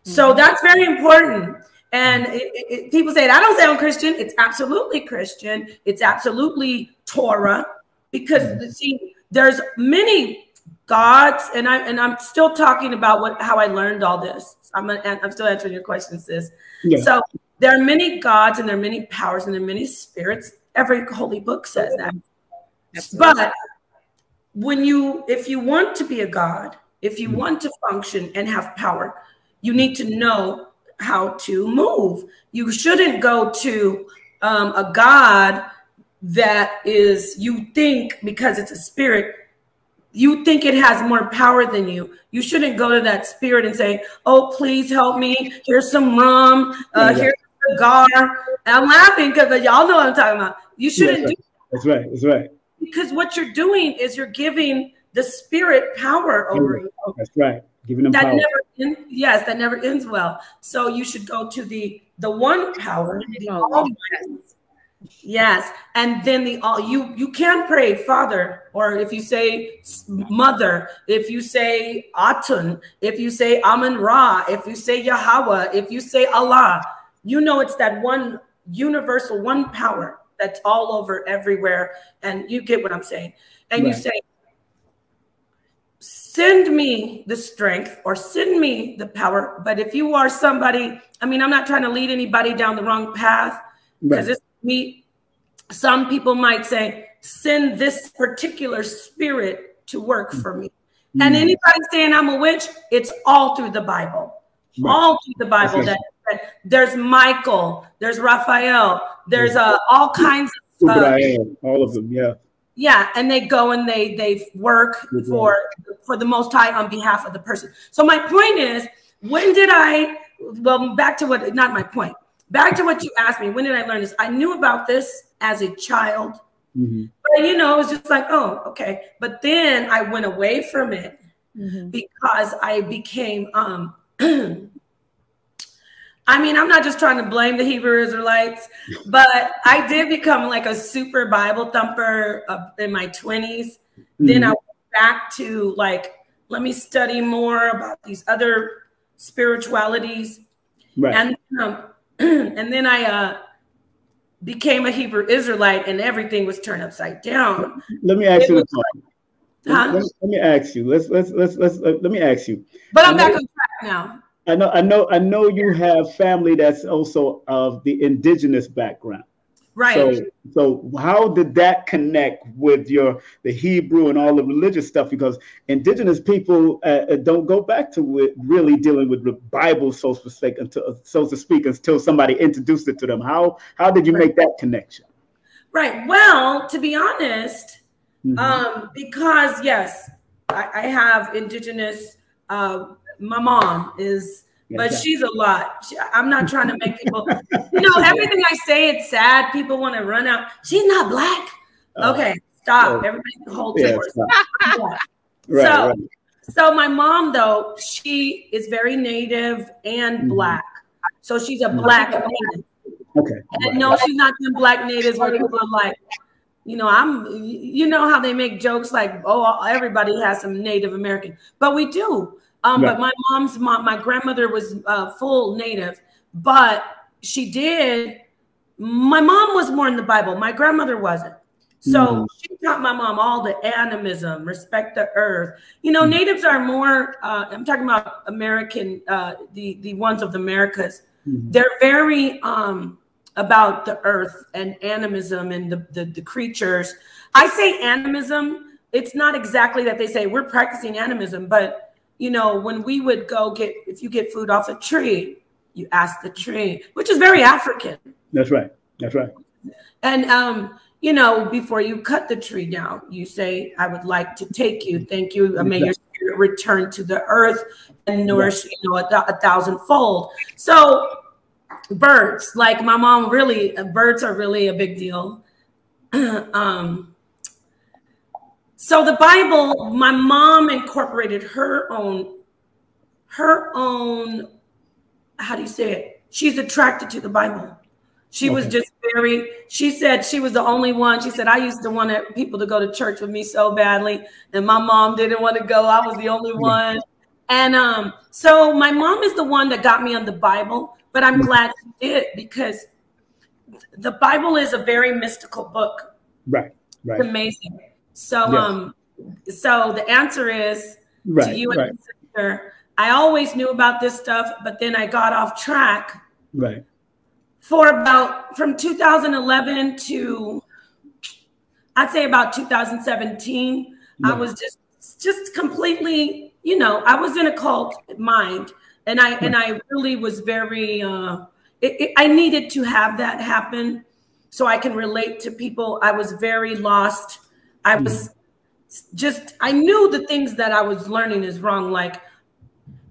So that's very important. And people say, I don't sound Christian. It's absolutely Christian. It's absolutely Torah, because see, there's many gods, and I'm still talking about how I learned all this. I'm still answering your question, sis. Yeah. So there are many gods, and there are many powers, and there are many spirits. Every holy book says that. Absolutely. But if you want to be a god, if you want to function and have power, you need to know how to move. You shouldn't go to a god that is, you think because it's a spirit, you think it has more power than you. You shouldn't go to that spirit and say, oh, please help me. Here's some rum. Here's a cigar. And I'm laughing because y'all know what I'm talking about. You shouldn't do that. That's right. That's right. Because what you're doing is you're giving the spirit power over you. That's right. Giving them power. Yes, that never ends well. So you should go to the one power, the Almighty. Yes, and then you can pray Father, or if you say Mother, if you say Atun, if you say Amun Ra, if you say Yahweh, if you say Allah, you know it's that one universal one power that's all over everywhere, and you get what I'm saying. And you say, send me the strength or send me the power. But if you are somebody, I mean, I'm not trying to lead anybody down the wrong path, because it's me. Some people might say, send this particular spirit to work for me. And anybody saying I'm a witch, it's all through the Bible. All through the Bible. That there's Michael, there's Raphael, there's all kinds of all of them, yeah, and they go and they work for the Most High on behalf of the person. So my point is, when did back to what, not my point, back to what you asked me, when did I learn this? I knew about this as a child, but you know, it was just like, oh, okay. But then I went away from it because I became, I mean, I'm not just trying to blame the Hebrew Israelites, but I did become like a super Bible thumper in my 20s. Then I went back to like, let me study more about these other spiritualities. And then I became a Hebrew Israelite, and everything was turned upside down. Let me ask you. Let me ask you. Let me ask you. But I'm back on track now. I know you have family that's also of the indigenous background. Right. So how did that connect with the Hebrew and all the religious stuff? Because indigenous people don't go back to really dealing with the Bible, so to speak, until somebody introduced it to them. How did you make that connection? Right. Well, to be honest, because yes, I have indigenous. My mom is, but she's a lot. I'm not trying to make people, everything I say, it's sad. People want to run out. She's not black. Okay, stop. Everybody hold yours. So my mom, though, she is very Native and black. So she's a black Native. Okay. And no, she's not the black Natives where people are like, how they make jokes like, oh, everybody has some Native American, but we do. But my mom's mom, my grandmother was full Native, but my mom was more in the Bible. My grandmother wasn't. So she taught my mom all the animism, respect the earth. Natives are more, I'm talking about American, the ones of the Americas. They're very about the earth and animism and the creatures. I say animism. It's not exactly that they say we're practicing animism, but when we would go if you get food off a tree, you ask the tree, which is very African. That's right. That's right. And before you cut the tree down, you say, I would like to take you. Thank you. May your spirit return to the earth and nourish, a thousandfold. So birds, like my mom, really, birds are really a big deal. So the Bible, my mom incorporated her own, how do you say it? She's attracted to the Bible. She was just she said she was the only one. She said, I used to want people to go to church with me so badly. And my mom didn't want to go. I was the only one. And so my mom is the one that got me on the Bible. But I'm glad she did, because the Bible is a very mystical book. Right. It's amazing. So so the answer is to you and your sister, I always knew about this stuff, but then I got off track. Right. From 2011 to, I'd say about 2017, I was just completely, I was in a cult mind, and I really was very, I needed to have that happen so I can relate to people. I was very lost. I was I knew the things that I was learning is wrong. Like,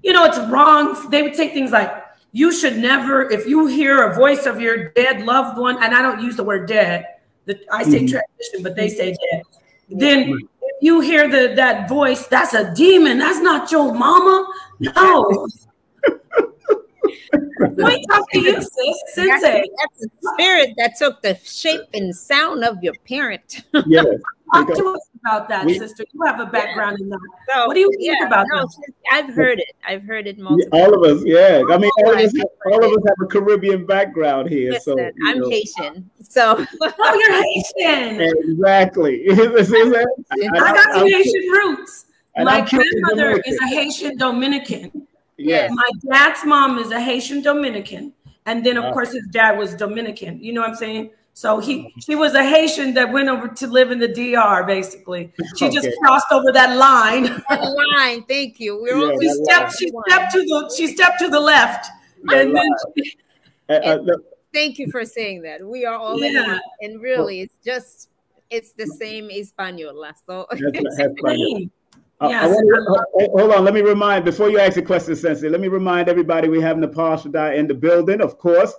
it's wrong. They would say things like, you should never, if you hear a voice of your dead loved one, and I don't use the word dead, I say transition, but they say dead. Then if you hear that voice, that's a demon. That's not your mama. No. Let me talk to you, sis. Sensei. That's a spirit that took the shape and sound of your parent. Yes. Talk to us about that, sister. You have a background in that. So, what do you think about that? I've heard it. I've heard it multiple times. All of us, yeah. I mean, all of us have a Caribbean background here. Listen, so I'm Haitian. So you're Haitian. Exactly. I got some Haitian roots. My grandmother is a Haitian Dominican. Yes. My dad's mom is a Haitian Dominican. And then, of course, his dad was Dominican. You know what I'm saying? So she was a Haitian that went over to live in the DR, basically. She just crossed over that line. Thank you. She stepped to the left. And then thank you for saying that. We are all in one. And really, it's the same Espanol. So hold on. Let me remind, before you ask the question, Sensei, let me remind everybody we have Napah Shadah in the building, of course.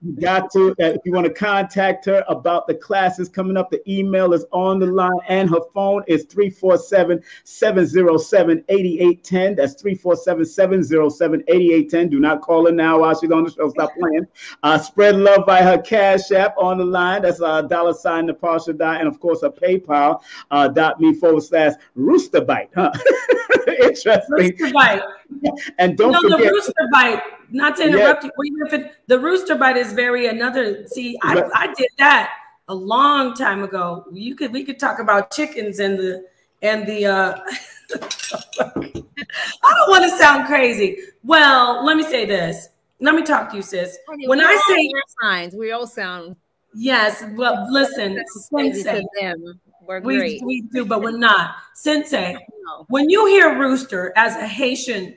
You got to, if you want to contact her about the classes coming up, the email is on the line, and her phone is 347-707-8810. That's 347-707-8810. Do not call her now while she's on the show. Stop playing. Spread love by her Cash App on the line. That's $sign Napah Shadah, and of course her PayPal, .me/Rooster Bite, huh? Interesting. Rooster Bite. And don't forget the Rooster Bite. Not to interrupt you, the Rooster Bite is I did that a long time ago. We could talk about chickens and the I don't want to sound crazy. Well, let me say this. Let me talk to you, sis. When I say signs, we all sound well, listen, Sensei. We're great. We do, but we're not. Sensei, when you hear rooster as a Haitian,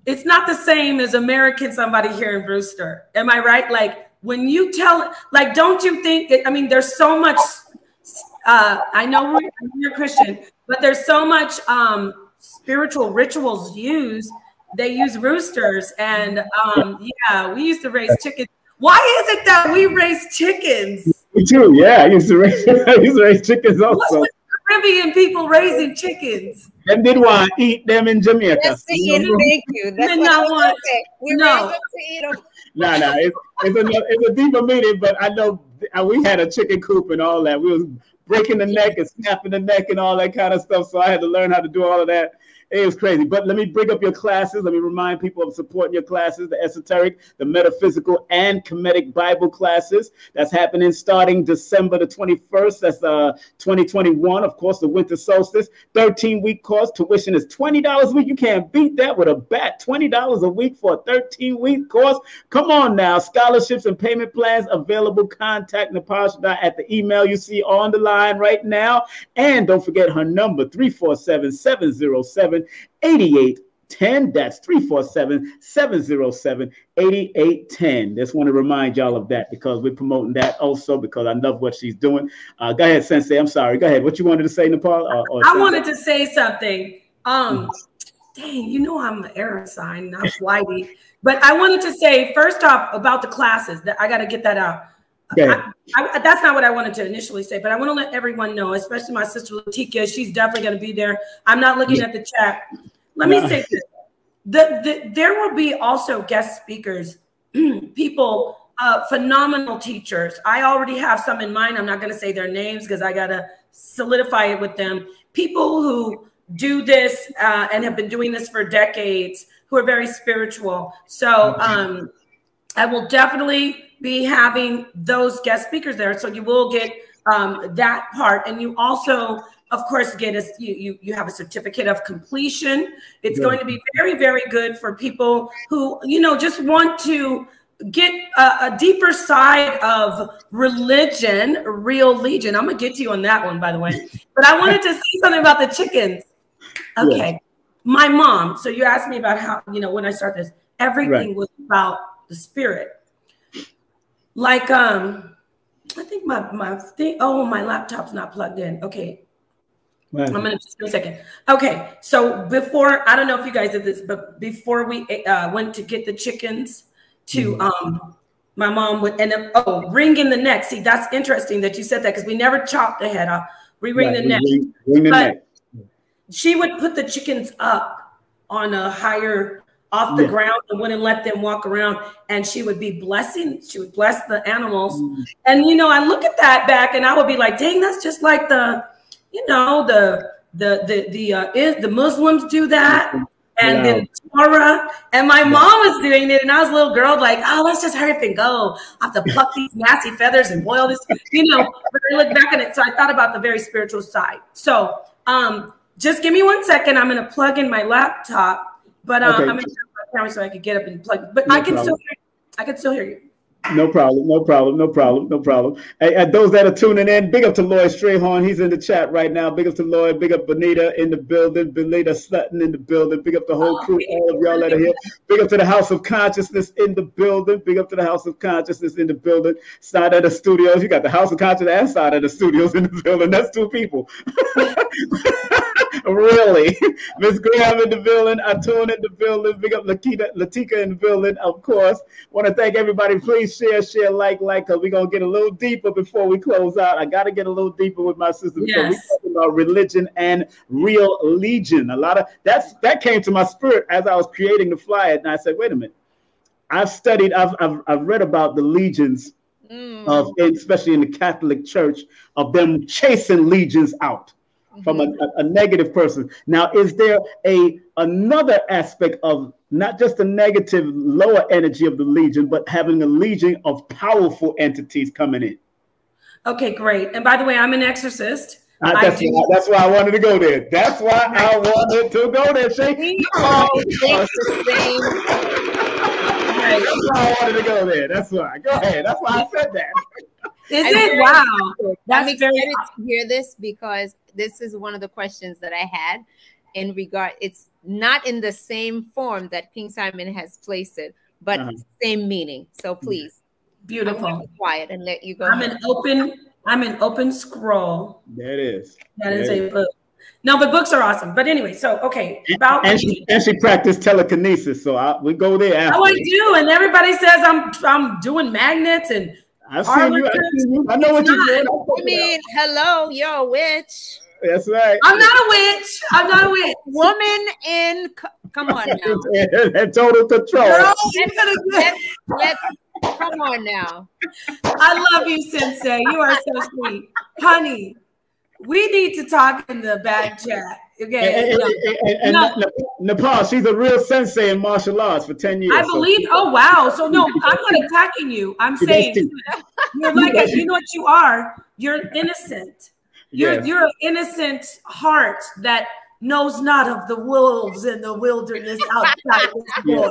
it's not the same as American somebody hearing rooster. Am I right? Like when you tell, like, don't you think, there's so much I know you're Christian, but there's so much spiritual rituals used. They use roosters, and yeah, we used to raise chickens. Why is it that we raise chickens? Me too. Yeah, I used to raise chickens also. What's with Caribbean people raising chickens? And did want to eat them in Jamaica. Yes, to eat them. Thank you. That's what I want. We raise them to eat them. No, it's a deeper meaning, but I know we had a chicken coop and all that. We was breaking the neck and snapping the neck and all that kind of stuff. So I had to learn how to do all of that. It was crazy. But let me bring up your classes. Let me remind people of supporting your classes, the esoteric, the metaphysical, and comedic Bible classes. That's happening starting December the 21st. That's 2021. Of course, the winter solstice. 13-week course. Tuition is $20 a week. You can't beat that with a bat. $20 a week for a 13-week course. Come on now. Scholarships and payment plans available. Contact Napah Shadah at the email you see on the line right now. And don't forget her number, 347-707-8810. That's 347-707-8810. Just want to remind y'all of that because we're promoting that also because I love what she's doing. Go ahead, Sensei. I'm sorry. Go ahead. What you wanted to say, Nepal? I wanted to say something. Dang, you know I'm an air sign, not flighty. But I wanted to say, first off, about the classes. That I got to get that out. That's not what I wanted to initially say, but I want to let everyone know, especially my sister Latika. She's definitely going to be there. I'm not looking at the chat. Let me say this. There will be also guest speakers, people, phenomenal teachers. I already have some in mind. I'm not going to say their names because I got to solidify it with them. People who do this and have been doing this for decades, who are very spiritual. So I will definitely be having those guest speakers there. So you will get that part. And you also, of course, get you have a certificate of completion. It's going to be very, very good for people who, just want to get a deeper side of religion, real legion. I'm going to get to you on that one, by the way. But I wanted to say something about the chickens. Okay. Yeah. My mom. So you asked me about how, when I start this, everything was about the spirit. Like, I think my thing, my laptop's not plugged in. Okay. Right. I'm going to just give a second. Okay. So before, I don't know if you guys did this, but before we went to get the chickens to, my mom would end up, wringing the neck. See, that's interesting that you said that because we never chopped the head off. We wring the neck. Wring the neck. She would put the chickens up on a higher off the ground and wouldn't let them walk around, and she would be blessing. She would bless the animals, and I look at that back, and I would be like, "Dang, that's just like the Muslims do that, and then Torah." And my mom was doing it, and I was a little girl, like, "Oh, let's just hurry up and go. I have to pluck these nasty feathers and boil this," But I look back at it, so I thought about the very spiritual side. So, just give me 1 second. I'm going to plug in my laptop. But I'm going to turn my camera so I could get up and plug. But I can still hear you. No problem. And those that are tuning in, big up to Lloyd Strayhorn. He's in the chat right now. Big up to Lloyd. Big up Bonita in the building. Bonita Sutton in the building. Big up the whole crew, all of y'all that are here. Big up to the House of Consciousness in the building. Big up to the House of Consciousness in the building. Side of the studios. You got the House of Consciousness and Side of the studios in the building. That's two people. Really. Miss Graham in the building. Atun in the building. Big up Latika in the building, of course. Want to thank everybody. Please share, like, because we're going to get a little deeper before we close out. I got to get a little deeper with my sister because we're talking about religion and real legion. A lot of that came to my spirit as I was creating the flyer. And I said, wait a minute. I've read about the legions of, especially in the Catholic Church, of them chasing legions out from a negative person. Now, is there another aspect of not just the negative lower energy of the legion, but having a legion of powerful entities coming in? Okay, great. And by the way, I'm an exorcist. That's why I wanted to go there. That's why I wanted to go there, Shay. That's why I wanted to go there. That's why. Go ahead. That's why I said that. Wow. I'm excited to hear this because this is one of the questions that I had in regard. It's not in the same form that King Simon has placed it, but same meaning. So please, beautiful. I'm quiet and let you go. I'm an open I'm an open scroll. There it is. That is a book. No, but books are awesome. But anyway, so okay, about and she practiced telekinesis, so we go there after. Oh, I do, and everybody says I'm doing magnets and. I've seen you. I know what you're doing. I mean, hello, you're a witch. That's right. I'm not a witch. I'm not a witch. Woman in, come on now. And total control. Girl, come on now. I love you, Sensei. You are so sweet. Honey, we need to talk in the back chat. Okay. And Napah, she's a real sensei in martial arts for 10 years. I believe. Oh, wow. So no, I'm not attacking you. I'm saying you're like, you know what you are? You're innocent. You're an innocent heart that knows not of the wolves in the wilderness outside this door.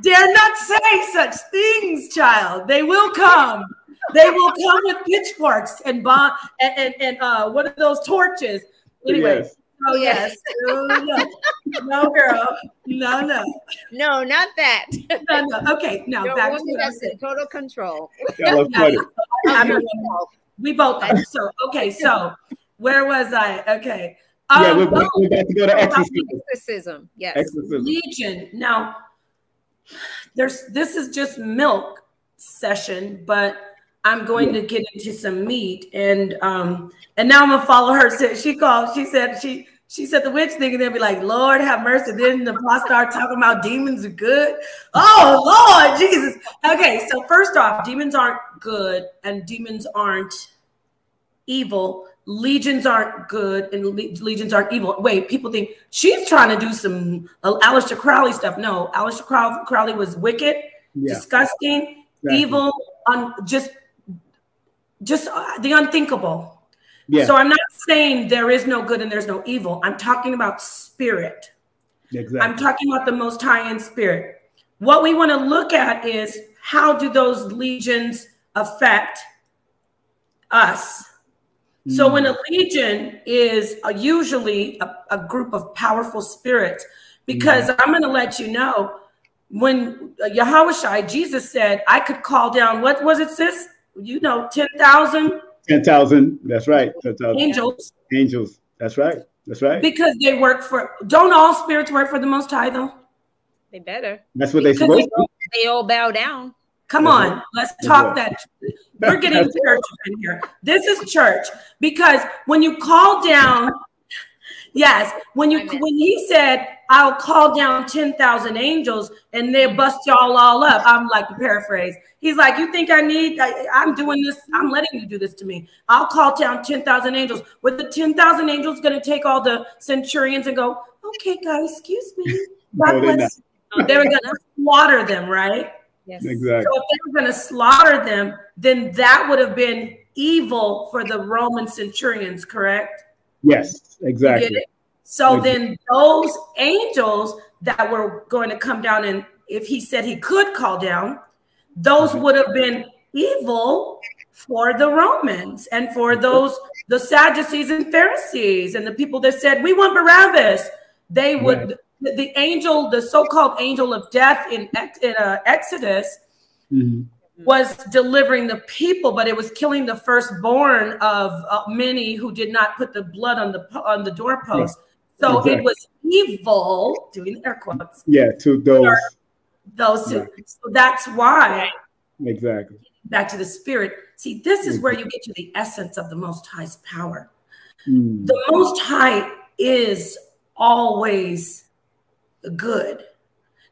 Dare not say such things, child. They will come. They will come with pitchforks and bomb and what are those torches? Anyway. Yes. Oh yes. No, girl. No, not that. No. Okay, now back to what I said. Total control. We both are. So okay, so where was I? Okay. We're about to go to exorcism. Yes. Exorcism. Legion. Now, this is just milk session, but I'm going to get into some meat, and now I'm gonna follow her. She said the witch thing, and they'll be like, Lord have mercy. Then the boss start talking about demons are good. Oh Lord Jesus. Okay, so first off, demons aren't good, and demons aren't evil. Legions aren't good, and legions aren't evil. Wait, people think she's trying to do some Aleister Crowley stuff. No, Aleister Crowley was wicked, disgusting, evil, just the unthinkable. Yeah. So I'm not saying there is no good and there's no evil. I'm talking about spirit. Exactly. I'm talking about the Most High in spirit. What we want to look at is how do those legions affect us? So when a legion is usually a group of powerful spirits, because I'm going to let you know, when Yahushua, Jesus said, I could call down, what was it, sis? 10,000? 10,000, that's right. 10,000. Angels. Angels, that's right. That's right. Because they work don't all spirits work for the Most High, though? They better. That's what they're supposed to. They all bow down. Come on, let's talk that. We're getting church in here. This is church, because when you call down, when he said, I'll call down 10,000 angels and they bust y'all all up. I'm like, to paraphrase. He's like, you think I'm doing this? I'm letting you do this to me. I'll call down 10,000 angels. With the 10,000 angels going to take all the centurions and go, okay, guys, excuse me. God bless you. They were going to slaughter them, right? Yes, exactly. So if they were going to slaughter them, then that would have been evil for the Roman centurions, correct? Yes, exactly. So then those angels that were going to come down, and if he said he could call down, those would have been evil for the Romans and for the Sadducees and Pharisees and the people that said, we want Barabbas. They would... The angel, the so-called angel of death in Exodus was delivering the people, but it was killing the firstborn of many who did not put the blood on the doorpost. So it was evil, doing air quotes. Yeah, to those two. So that's why. Exactly. Back to the spirit. See, this is where you get to the essence of the Most High's power. The Most High is always good.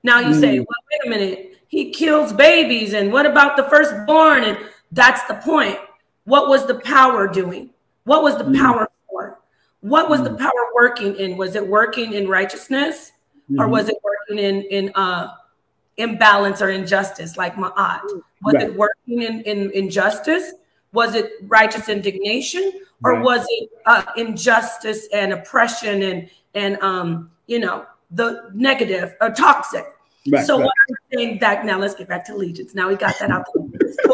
Now you say, well, wait a minute, he kills babies, and what about the firstborn? And that's the point. What was the power doing? What was the power for? What was the power working in? Was it working in righteousness, or was it working in imbalance or injustice, like Ma'at? Was it working in injustice? Was it righteous indignation, or was it injustice and oppression and the negative or toxic? So what I'm saying that now, let's get back to legions. Now we got that out there. So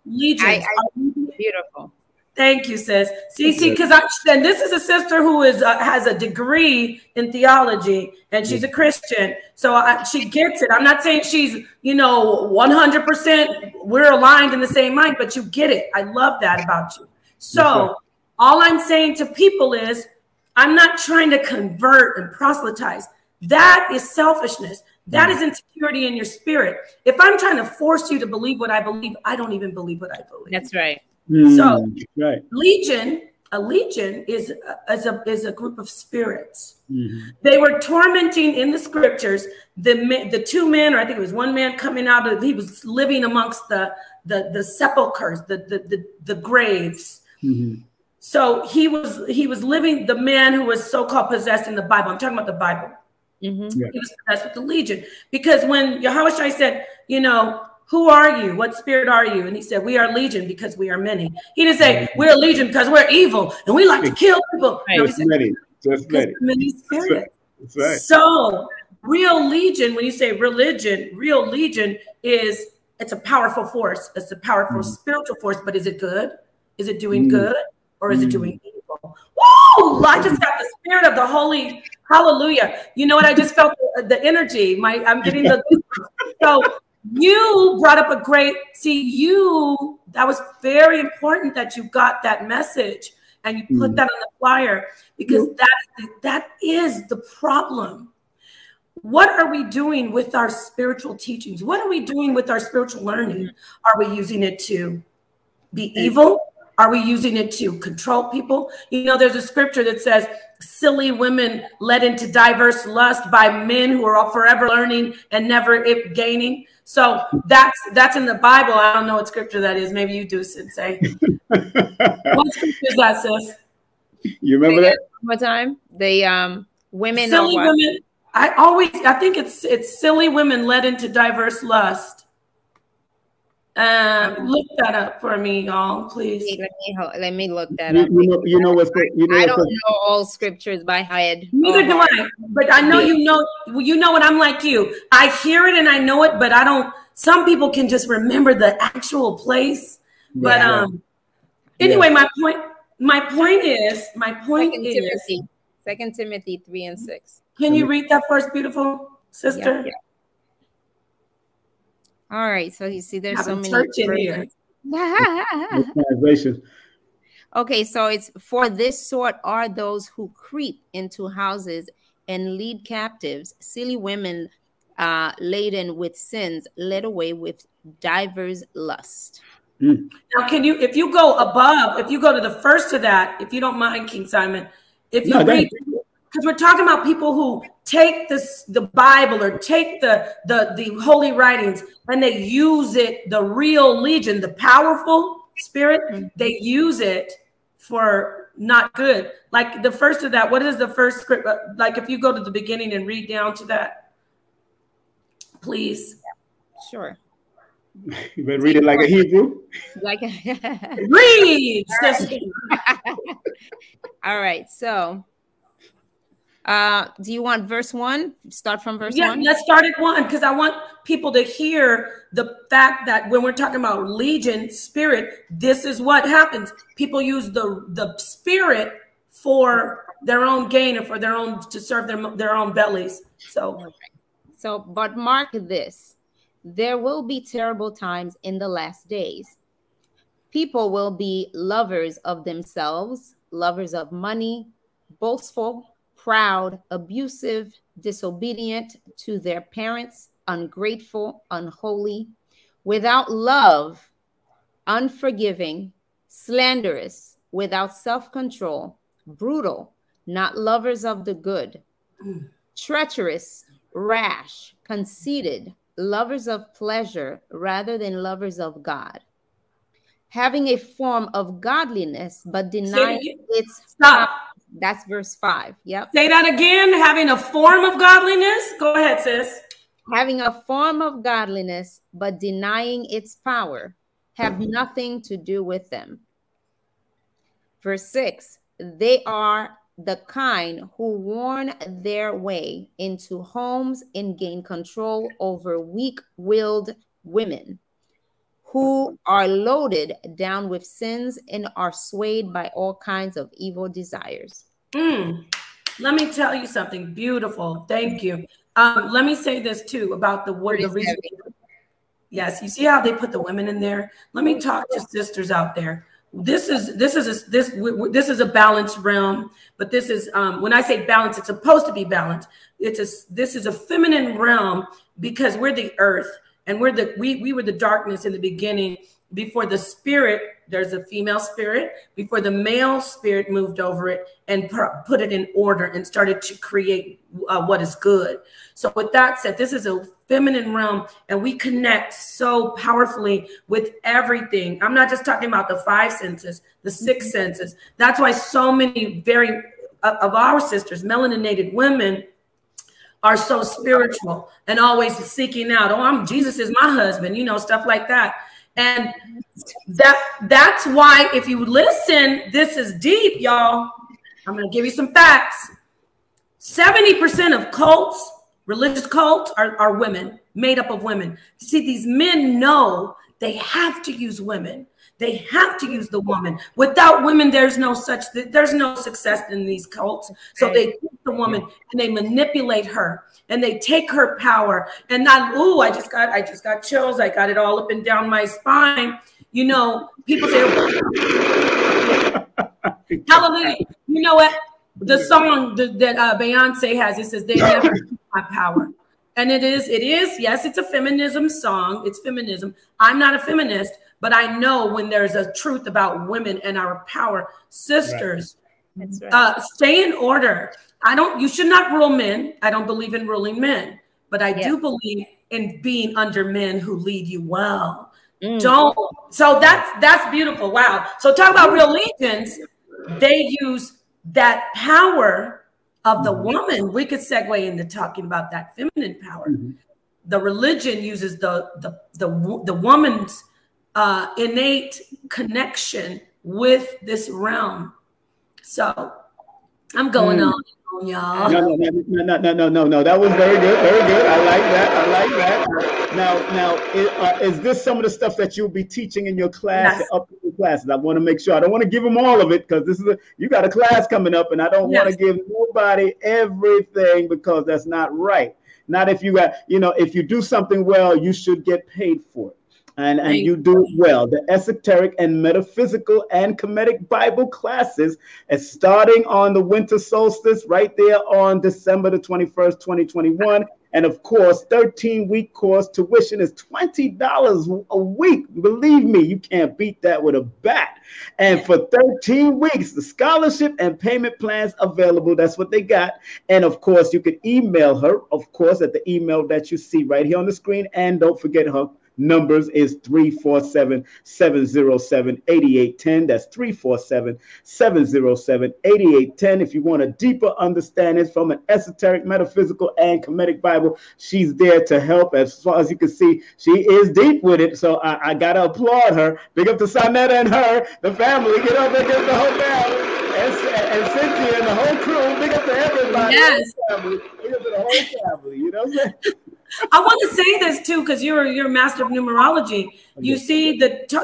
legions are beautiful. Thank you, sis. See, because and this is a sister who is has a degree in theology, and she's a Christian, so she gets it. I'm not saying she's 100%. We're aligned in the same mind, but you get it. I love that about you. So all I'm saying to people is, I'm not trying to convert and proselytize. That is selfishness. That is insecurity in your spirit. If I'm trying to force you to believe what I believe, I don't even believe what I believe. That's right. So, legion, a legion is a group of spirits. They were tormenting in the scriptures the two men, or I think it was one man coming out of. He was living amongst the sepulchres, the graves. So he was living, the man who was so-called possessed in the Bible. I'm talking about the Bible. He was possessed with the legion, because when Yahushua said, who are you? What spirit are you? And he said, we are legion because we are many. He didn't say we're legion because we're evil and we like to kill people. No, he said, many spirits. That's right. So real legion, when you say religion, real legion it's a powerful force. It's a powerful spiritual force, but is it good? Is it doing good, or is it doing evil? Woo! I just got the spirit of the holy. Hallelujah. You know what? I just felt the energy. I'm getting the. So you brought up a great, that was very important that you got that message and you put that on the flyer, because that is the problem. What are we doing with our spiritual teachings? What are we doing with our spiritual learning? Are we using it to be evil? Are we using it to control people? There's a scripture that says, silly women led into diverse lust by men who are all forever learning and never gaining. So that's in the Bible. I don't know what scripture that is. Maybe you do, Sensei. What scripture is that, sis? You remember that? One more time. The women. Silly women. I think it's silly women led into diverse lust. Look that up for me, y'all, please. Let me look that up. I don't know all scriptures by head. Neither do I, but I know you know what I'm like you. I hear it and I know it, but I don't. Some people can just remember the actual place. But anyway, my point is 2 Timothy 3:6. Can you read that first, beautiful sister? Yeah. All right, so you see there's so many church in here. Okay, so it's, for this sort are those who creep into houses and lead captives silly women laden with sins, led away with divers lust. Now, if you go to the first of that, if you don't mind, King Simon, if you read, because we're talking about people who take the Bible or take the holy writings and they use it, the real legion, the powerful spirit, they use it for not good. Like the first of that, what is the first script? Like if you go to the beginning and read down to that, please. Sure. You better read it like a Hebrew. Read. All right, so do you want verse 1? Start from verse 1? Yeah, let's start at 1, because I want people to hear the fact that when we're talking about legion, spirit, this is what happens. People use the spirit for their own gain and for to serve their own bellies. So, but mark this. There will be terrible times in the last days. People will be lovers of themselves, lovers of money, boastful, proud, abusive, disobedient to their parents, ungrateful, unholy, without love, unforgiving, slanderous, without self-control, brutal, not lovers of the good, treacherous, rash, conceited, lovers of pleasure rather than lovers of God, having a form of godliness but denying its power. That's verse 5. Yep. Say that again. Having a form of godliness. Go ahead, sis. Having a form of godliness but denying its power, have nothing to do with them. Verse 6. They are the kind who warn their way into homes and gain control over weak-willed women, who are loaded down with sins and are swayed by all kinds of evil desires. Let me tell you something beautiful. Thank you. Let me say this too about the reason. Yes, you see how they put the women in there? Let me talk to sisters out there. This is a balanced realm, but this is when I say balance, it's supposed to be balanced. This is a feminine realm because we're the earth and we were the darkness in the beginning. Before the spirit, there's a female spirit, before the male spirit moved over it and put it in order and started to create what is good. So with that said, this is a feminine realm and we connect so powerfully with everything. I'm not just talking about the 5 senses, the 6 senses. That's why so many of our sisters, melaninated women, are so spiritual and always seeking out, oh, Jesus is my husband, you know, stuff like that. And that's why if you listen, this is deep, y'all. I'm going to give you some facts. 70% of cults, religious cults, are women, made up of women. You see, these men know they have to use women. They have to use the woman. Without women, there's no success in these cults. So they take the woman and they manipulate her and they take her power. And not, ooh, I just got chills. I got it all up and down my spine. You know, people say, hallelujah. You know what? The song that Beyonce has, it says, they never took my power. And it is, yes, it's a feminism song. It's feminism. I'm not a feminist, but I know when there's a truth about women and our power. Sisters, right. Stay in order. You should not rule men. I don't believe in ruling men, but I do believe in being under men who lead you well. So that's beautiful. Wow. So talk about religions. They use that power of the woman. We could segue into talking about that feminine power. The religion uses the woman's innate connection with this realm. So I'm going on, y'all. No. That was very good. Very good. I like that. Now, is this some of the stuff that you'll be teaching in your class, upcoming classes? I want to make sure. I don't want to give them all of it because you got a class coming up, and I don't want to give nobody everything because that's not right. Not if you got, if you do something well, you should get paid for it. And you do it well. The esoteric and metaphysical and Kemetic Bible classes is starting on the winter solstice right there on December the 21st, 2021. And of course, 13-week course tuition is $20 a week. Believe me, you can't beat that with a bat. And for 13 weeks, the scholarship and payment plans available. That's what they got. And of course, you can email her, of course, at the email that you see right here on the screen. And don't forget her numbers is 347-707-8810. That's 347-707-8810. If you want a deeper understanding from an esoteric, metaphysical, and Kemetic Bible, she's there to help. As far as you can see, she is deep with it. So I got to applaud her. Big up to Sanetta and her, the family. Get up and get the whole family. And Cynthia and the whole crew. Big up to everybody. Yes. Big up to the whole family. You know what I'm saying? I want to say this too, because you're a master of numerology. You see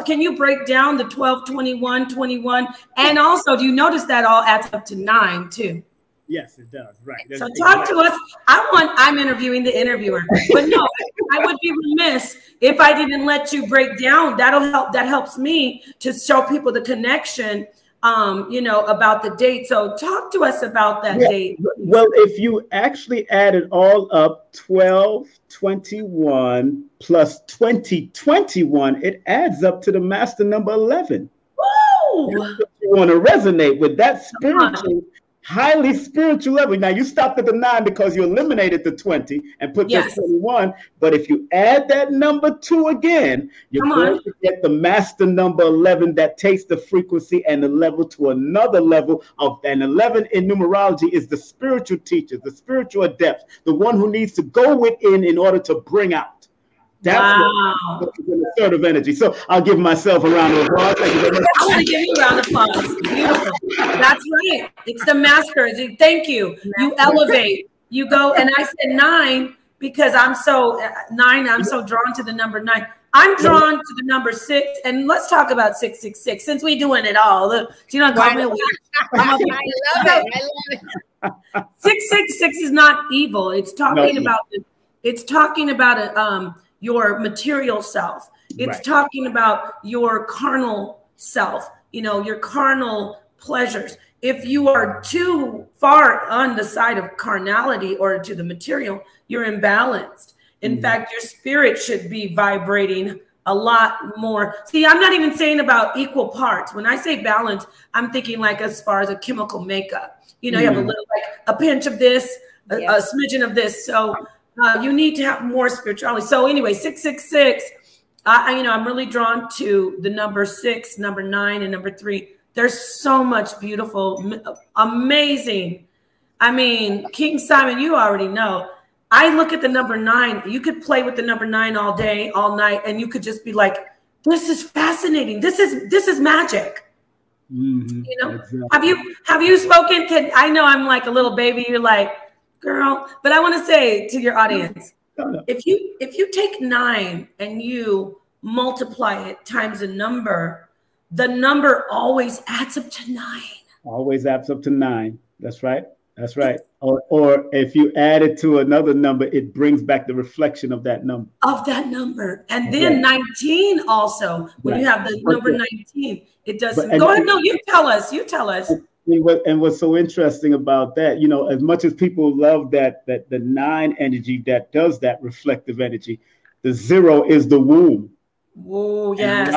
can you break down the 12, 21, 21? And also, do you notice that all adds up to 9 too? Yes, it does. Right. So talk to us. I'm interviewing the interviewer, but no, I would be remiss if I didn't let you break down. That helps me to show people the connection. About the date. So talk to us about that date. Well, if you actually add it all up, 1221 plus 2021, it adds up to the master number 11. Woo! That's what you want to resonate with that spiritual, highly spiritual level. Now, you stopped at the 9 because you eliminated the 20 and put the 21. But if you add that number 2 again, you're going to get the master number 11 that takes the frequency and the level to another level of. And 11 in numerology is the spiritual teacher, the spiritual adept, the one who needs to go within in order to bring out. That's the third of energy. So I'll give myself a round of applause. Thank you very much. I want to give you a round of applause. Beautiful. That's right. It's the master. Thank you. You elevate. You go. And I said 9 because I'm so drawn to the number 9. I'm drawn to the number 6, and let's talk about 666 since we're doing it all. Look, you know, call me a witch. I love it. I love it. 666 is not evil. It's talking about your material self. It's talking about your carnal self. You know, your carnal pleasures. If you are too far on the side of carnality or to the material, you're imbalanced. In fact, your spirit should be vibrating a lot more. See, I'm not even saying about equal parts. When I say balance, I'm thinking like as far as a chemical makeup. You know, you have a little, like a pinch of this, a smidgen of this. So you need to have more spirituality. So anyway, 666, you know, I'm really drawn to the number 6, number 9, and number 3. There's so much beautiful, amazing. I mean, King Simon, you already know. I look at the number 9. You could play with the number 9 all day, all night, and you could just be like, "This is fascinating. This is magic." You know, exactly. Have you spoken? I know I'm like a little baby. You're like, girl, but I want to say to your audience, if you take 9 and you multiply it times a number, the number always adds up to 9. Always adds up to 9. That's right. That's right. Or if you add it to another number, it brings back the reflection of that number. And then 19 also, when you have the number 19, it does. Go ahead. No, you tell us. And what's so interesting about that, you know, as much as people love that the 9 energy that does that reflective energy, the 0 is the womb. Oh, yes.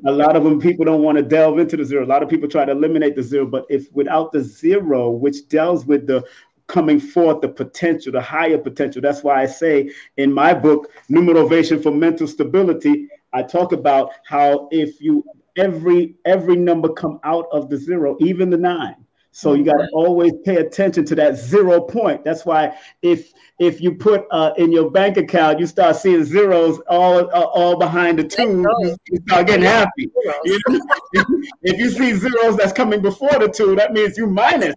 A lot of them, people don't want to delve into the 0. A lot of people try to eliminate the 0, but if without the 0, which deals with the coming forth, the potential, the higher potential. That's why I say in my book, Numerovation for Mental Stability, I talk about how if you every number come out of the 0, even the 9. So you got to always pay attention to that 0 point. That's why if you put in your bank account, you start seeing zeros all behind the 2, you start getting happy. You know? If you see zeros that's coming before the 2, that means you minus.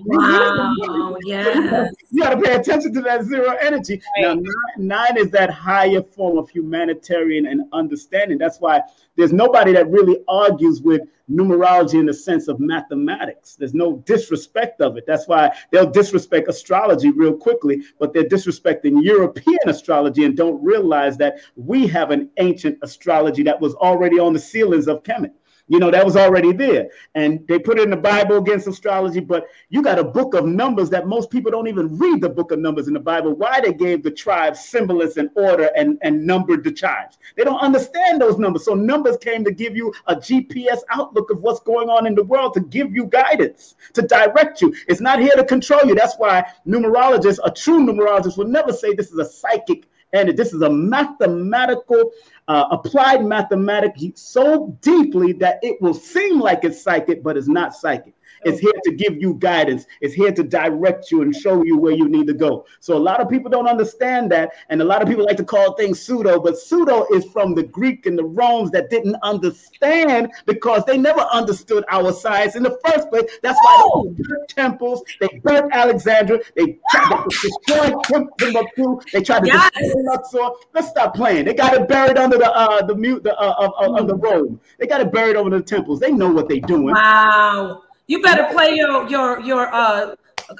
Wow, yeah. You got to pay attention to that 0 energy. Right. Now, 9 is that higher form of humanitarian and understanding. That's why there's nobody that really argues with numerology in the sense of mathematics. There's no disrespect of it. That's why they'll disrespect astrology real quickly, but they're disrespecting European astrology and don't realize that we have an ancient astrology that was already on the ceilings of Kemet. You know, that was already there. And they put it in the Bible against astrology, but you got a book of numbers that most people don't even read the book of numbers in the Bible. Why they gave the tribes symbols and order and numbered the tribes. They don't understand those numbers. So numbers came to give you a GPS outlook of what's going on in the world, to give you guidance, to direct you. It's not here to control you. That's why numerologists, a true numerologist, will never say this is a psychic and this is a mathematical, applied mathematics so deeply that it will seem like it's psychic, but it's not psychic. It's here to give you guidance. It's here to direct you and show you where you need to go. So a lot of people don't understand that. And a lot of people like to call things pseudo, but pseudo is from the Greek and the Romans that didn't understand because they never understood our science in the first place. That's why they built temples, they built Alexandria, they tried to destroy Timbuktu, they tried to destroy Luxor. Let's stop playing. They got it buried under the robe. They got it buried over the temples. They know what they're doing. Wow. You better play your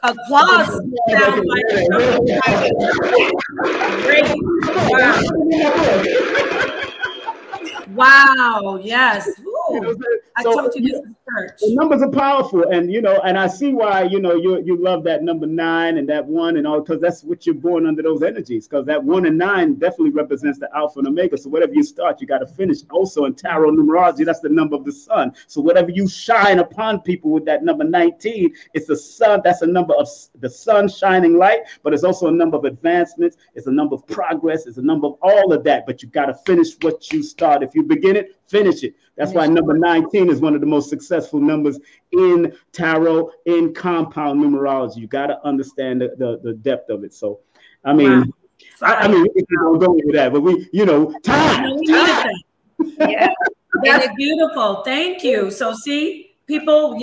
applause. Great. Wow. Yes. Ooh. I told you this is church. The numbers are powerful, and you know, and I see why you love that number 9 and that 1 and all, because that's what you're born under, those energies. Because that 1 and 9 definitely represents the Alpha and Omega. So whatever you start, you got to finish. Also in tarot numerology, that's the number of the sun. So whatever you shine upon people with that number 19, it's the sun. That's a number of the sun shining light, but it's also a number of advancements. It's a number of progress. It's a number of all of that. But you got to finish what you start. If you begin it, finish it. That's why number 19 is one of the most successful numbers in tarot, in compound numerology. You got to understand the depth of it. So, I mean, I mean, we don't go into that, but time. Yeah, that's beautiful. Thank you. So, see, people,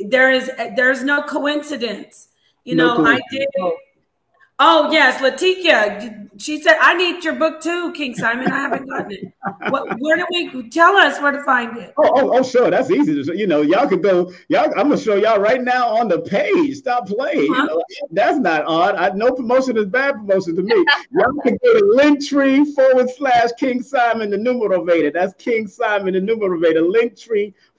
there's no coincidence. Oh, yes, Leticia. She said, I need your book too, King Simon. I haven't gotten it. Where do we tell us where to find it? Oh, sure. That's easy to, y'all could go. I'm gonna show y'all right now on the page. Stop playing. That's not odd. No promotion is bad promotion to me. Y'all can go to Linktree/King Simon the Numerovator. That's King Simon the Numerovator.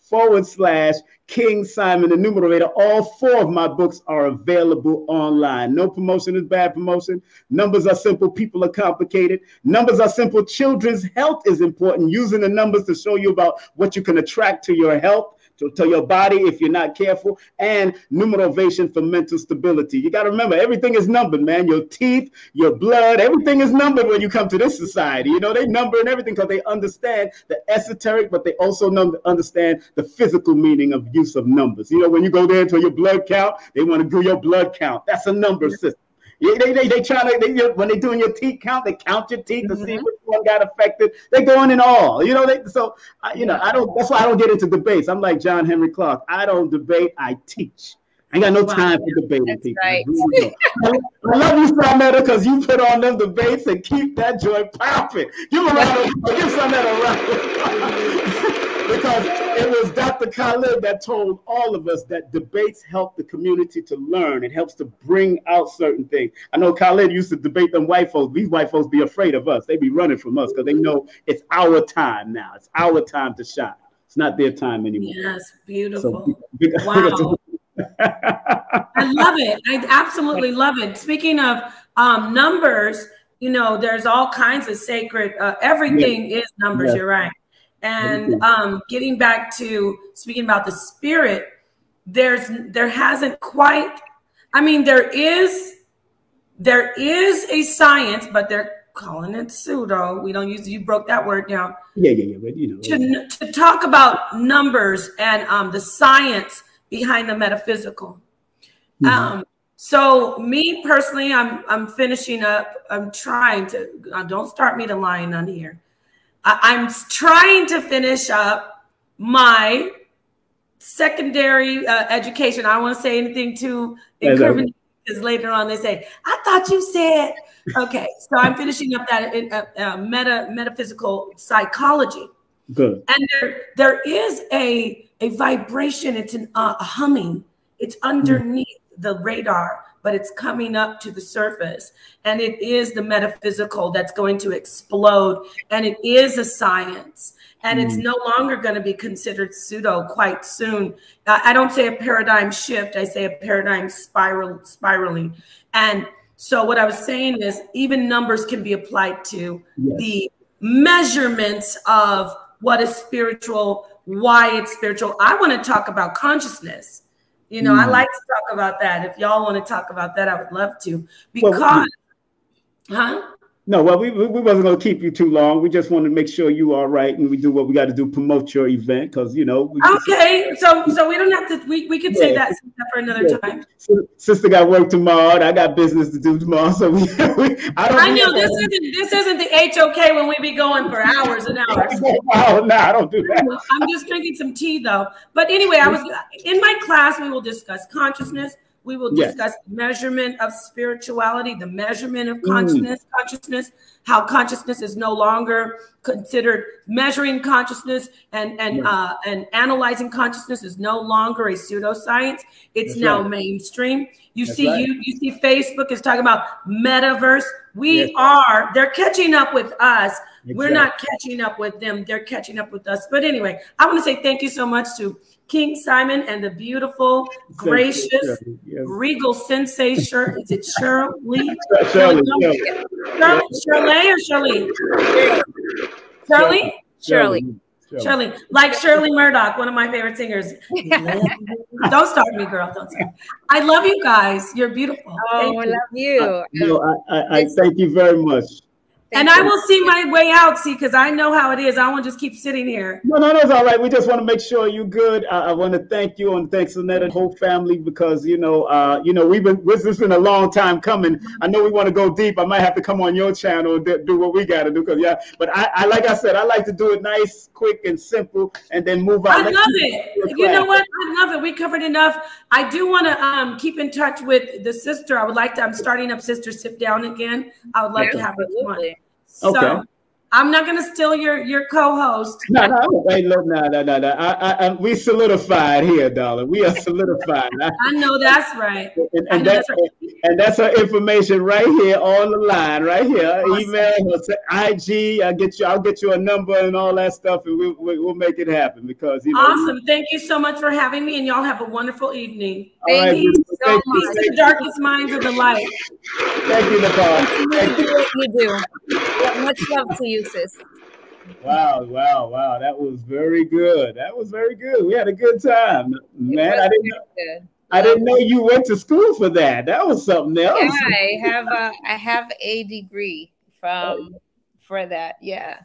Linktree/King Simon the Numerovator. All 4 of my books are available online. No promotion is bad promotion. Numbers are simple. People are complicated. Numbers are simple. Children's health is important. Using the numbers to show you about what you can attract to your health, to your body if you're not careful, and Numerovation for mental stability. You got to remember, everything is numbered, man. Your teeth, your blood, everything is numbered when you come to this society. They number and everything because they understand the esoteric, but they also understand the physical meaning of use of numbers. When you go there to your blood count, they want to do your blood count. That's a number system. They when they're doing your teeth count, they count your teeth to see which one got affected. They go in all. I don't. That's why I don't get into debates. I'm like John Henry Clark. I don't debate. I teach. I ain't got no time for debating people. Right. I love you, Sametta, because you put on them debates and keep that joy popping. Give Sametta a round. Because it was Dr. Khalid that told all of us that debates help the community to learn. It helps to bring out certain things. I know Khalid used to debate them white folks. These white folks be afraid of us. They be running from us because they know it's our time now. It's our time to shine. It's not their time anymore. Yes, beautiful. Wow. I love it. I absolutely love it. Speaking of numbers, there's all kinds of sacred, everything is numbers. You're right. And getting back to speaking about the spirit, there hasn't quite, there is a science, but they're calling it pseudo. We don't use, you broke that word down. Yeah. But, to talk about numbers and the science behind the metaphysical. So me personally, I'm finishing up. I'm trying to, don't start me to lying on here. I'm trying to finish up my secondary education. I don't want to say anything too incriminating because later on they say, I thought you said, okay. So I'm finishing up that metaphysical psychology. Good. And there is a vibration. It's a humming. It's underneath the radar, but it's coming up to the surface. And it is the metaphysical that's going to explode. And it is a science. And it's no longer going to be considered pseudo quite soon. I don't say a paradigm shift. I say a paradigm spiraling. And so what I was saying is even numbers can be applied to the measurements of what is spiritual, why it's spiritual. I want to talk about consciousness. I like to talk about that. If y'all want to talk about that, I would love to. Because, No, well, we wasn't going to keep you too long. We just wanted to make sure you are right, and we do what we got to do, promote your event, because okay, so we don't have to. We could say that for another time. Sister got work tomorrow. I got business to do tomorrow, so I know this isn't the HOK when we be going for hours and hours. Oh no, I don't do that. I'm just drinking some tea though. But anyway, I was in my class. We will discuss consciousness. We will discuss the measurement of spirituality, the measurement of consciousness, how consciousness is no longer considered measuring consciousness and analyzing consciousness is no longer a pseudoscience. It's now mainstream. You see Facebook is talking about metaverse. They're catching up with us. We're not catching up with them. They're catching up with us. But anyway, I want to say thank you so much to King Simon and the beautiful, gracious, regal sensei shirt. Is it Shirley? Shirley or Shirley? Shirley, like Shirley Murdoch, one of my favorite singers. Don't start me, girl. Don't start. I love you guys. You're beautiful. Oh, I love you. I thank you very much. And I will see my way out, see, because I know how it is. I won't just keep sitting here. No, that's all right. We just want to make sure you're good. I want to thank you and thanks Annette and the whole family because this has been a long time coming. I know we want to go deep. I might have to come on your channel and do what we got to do but I like I said, I like to do it nice, quick, and simple, and then move on. I love it. You know what? I love it. We covered enough. I do want to keep in touch with the sister. I would like to. I'm starting up Sister Sit Down again. I would love to have her come on. So okay. I'm not going to steal your co-host. No. Hey, look, no. We solidified here, darling. We are solidified. I know that's right. And that's her information right here on the line, right here. Awesome. Email, IG. I'll get you a number and all that stuff, and we'll make it happen because awesome. Thank you so much for having me, and y'all have a wonderful evening. Thank you so much. The darkest minds of the light. Thank you, Napah. Thank you. You do. Much love to you, sis. Wow. That was very good. We had a good time. Man, I didn't know you went to school for that. That was something else. Yeah, I have a degree for that. Yeah.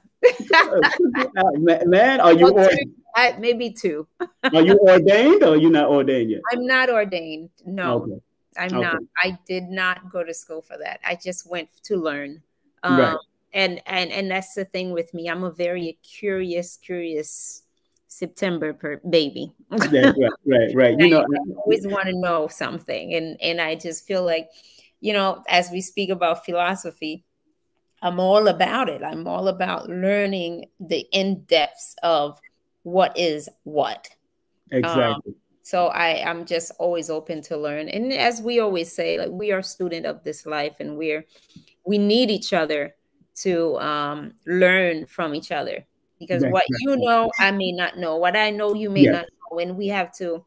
Man, are you ordained? Maybe 2. Are you ordained or you're not ordained yet? I'm not ordained. No, okay. I'm not. I did not go to school for that. I just went to learn. Right. And that's the thing with me. I'm a very curious September baby. Yeah, right. I always want to know something. And I just feel like, as we speak about philosophy, I'm all about it. I'm all about learning the in-depths of what is what. Exactly. So I'm just always open to learn. And as we always say, like, we are student of this life, and we need each other to learn from each other, because what you know, I may not know. What I know, you may not know. And we have to,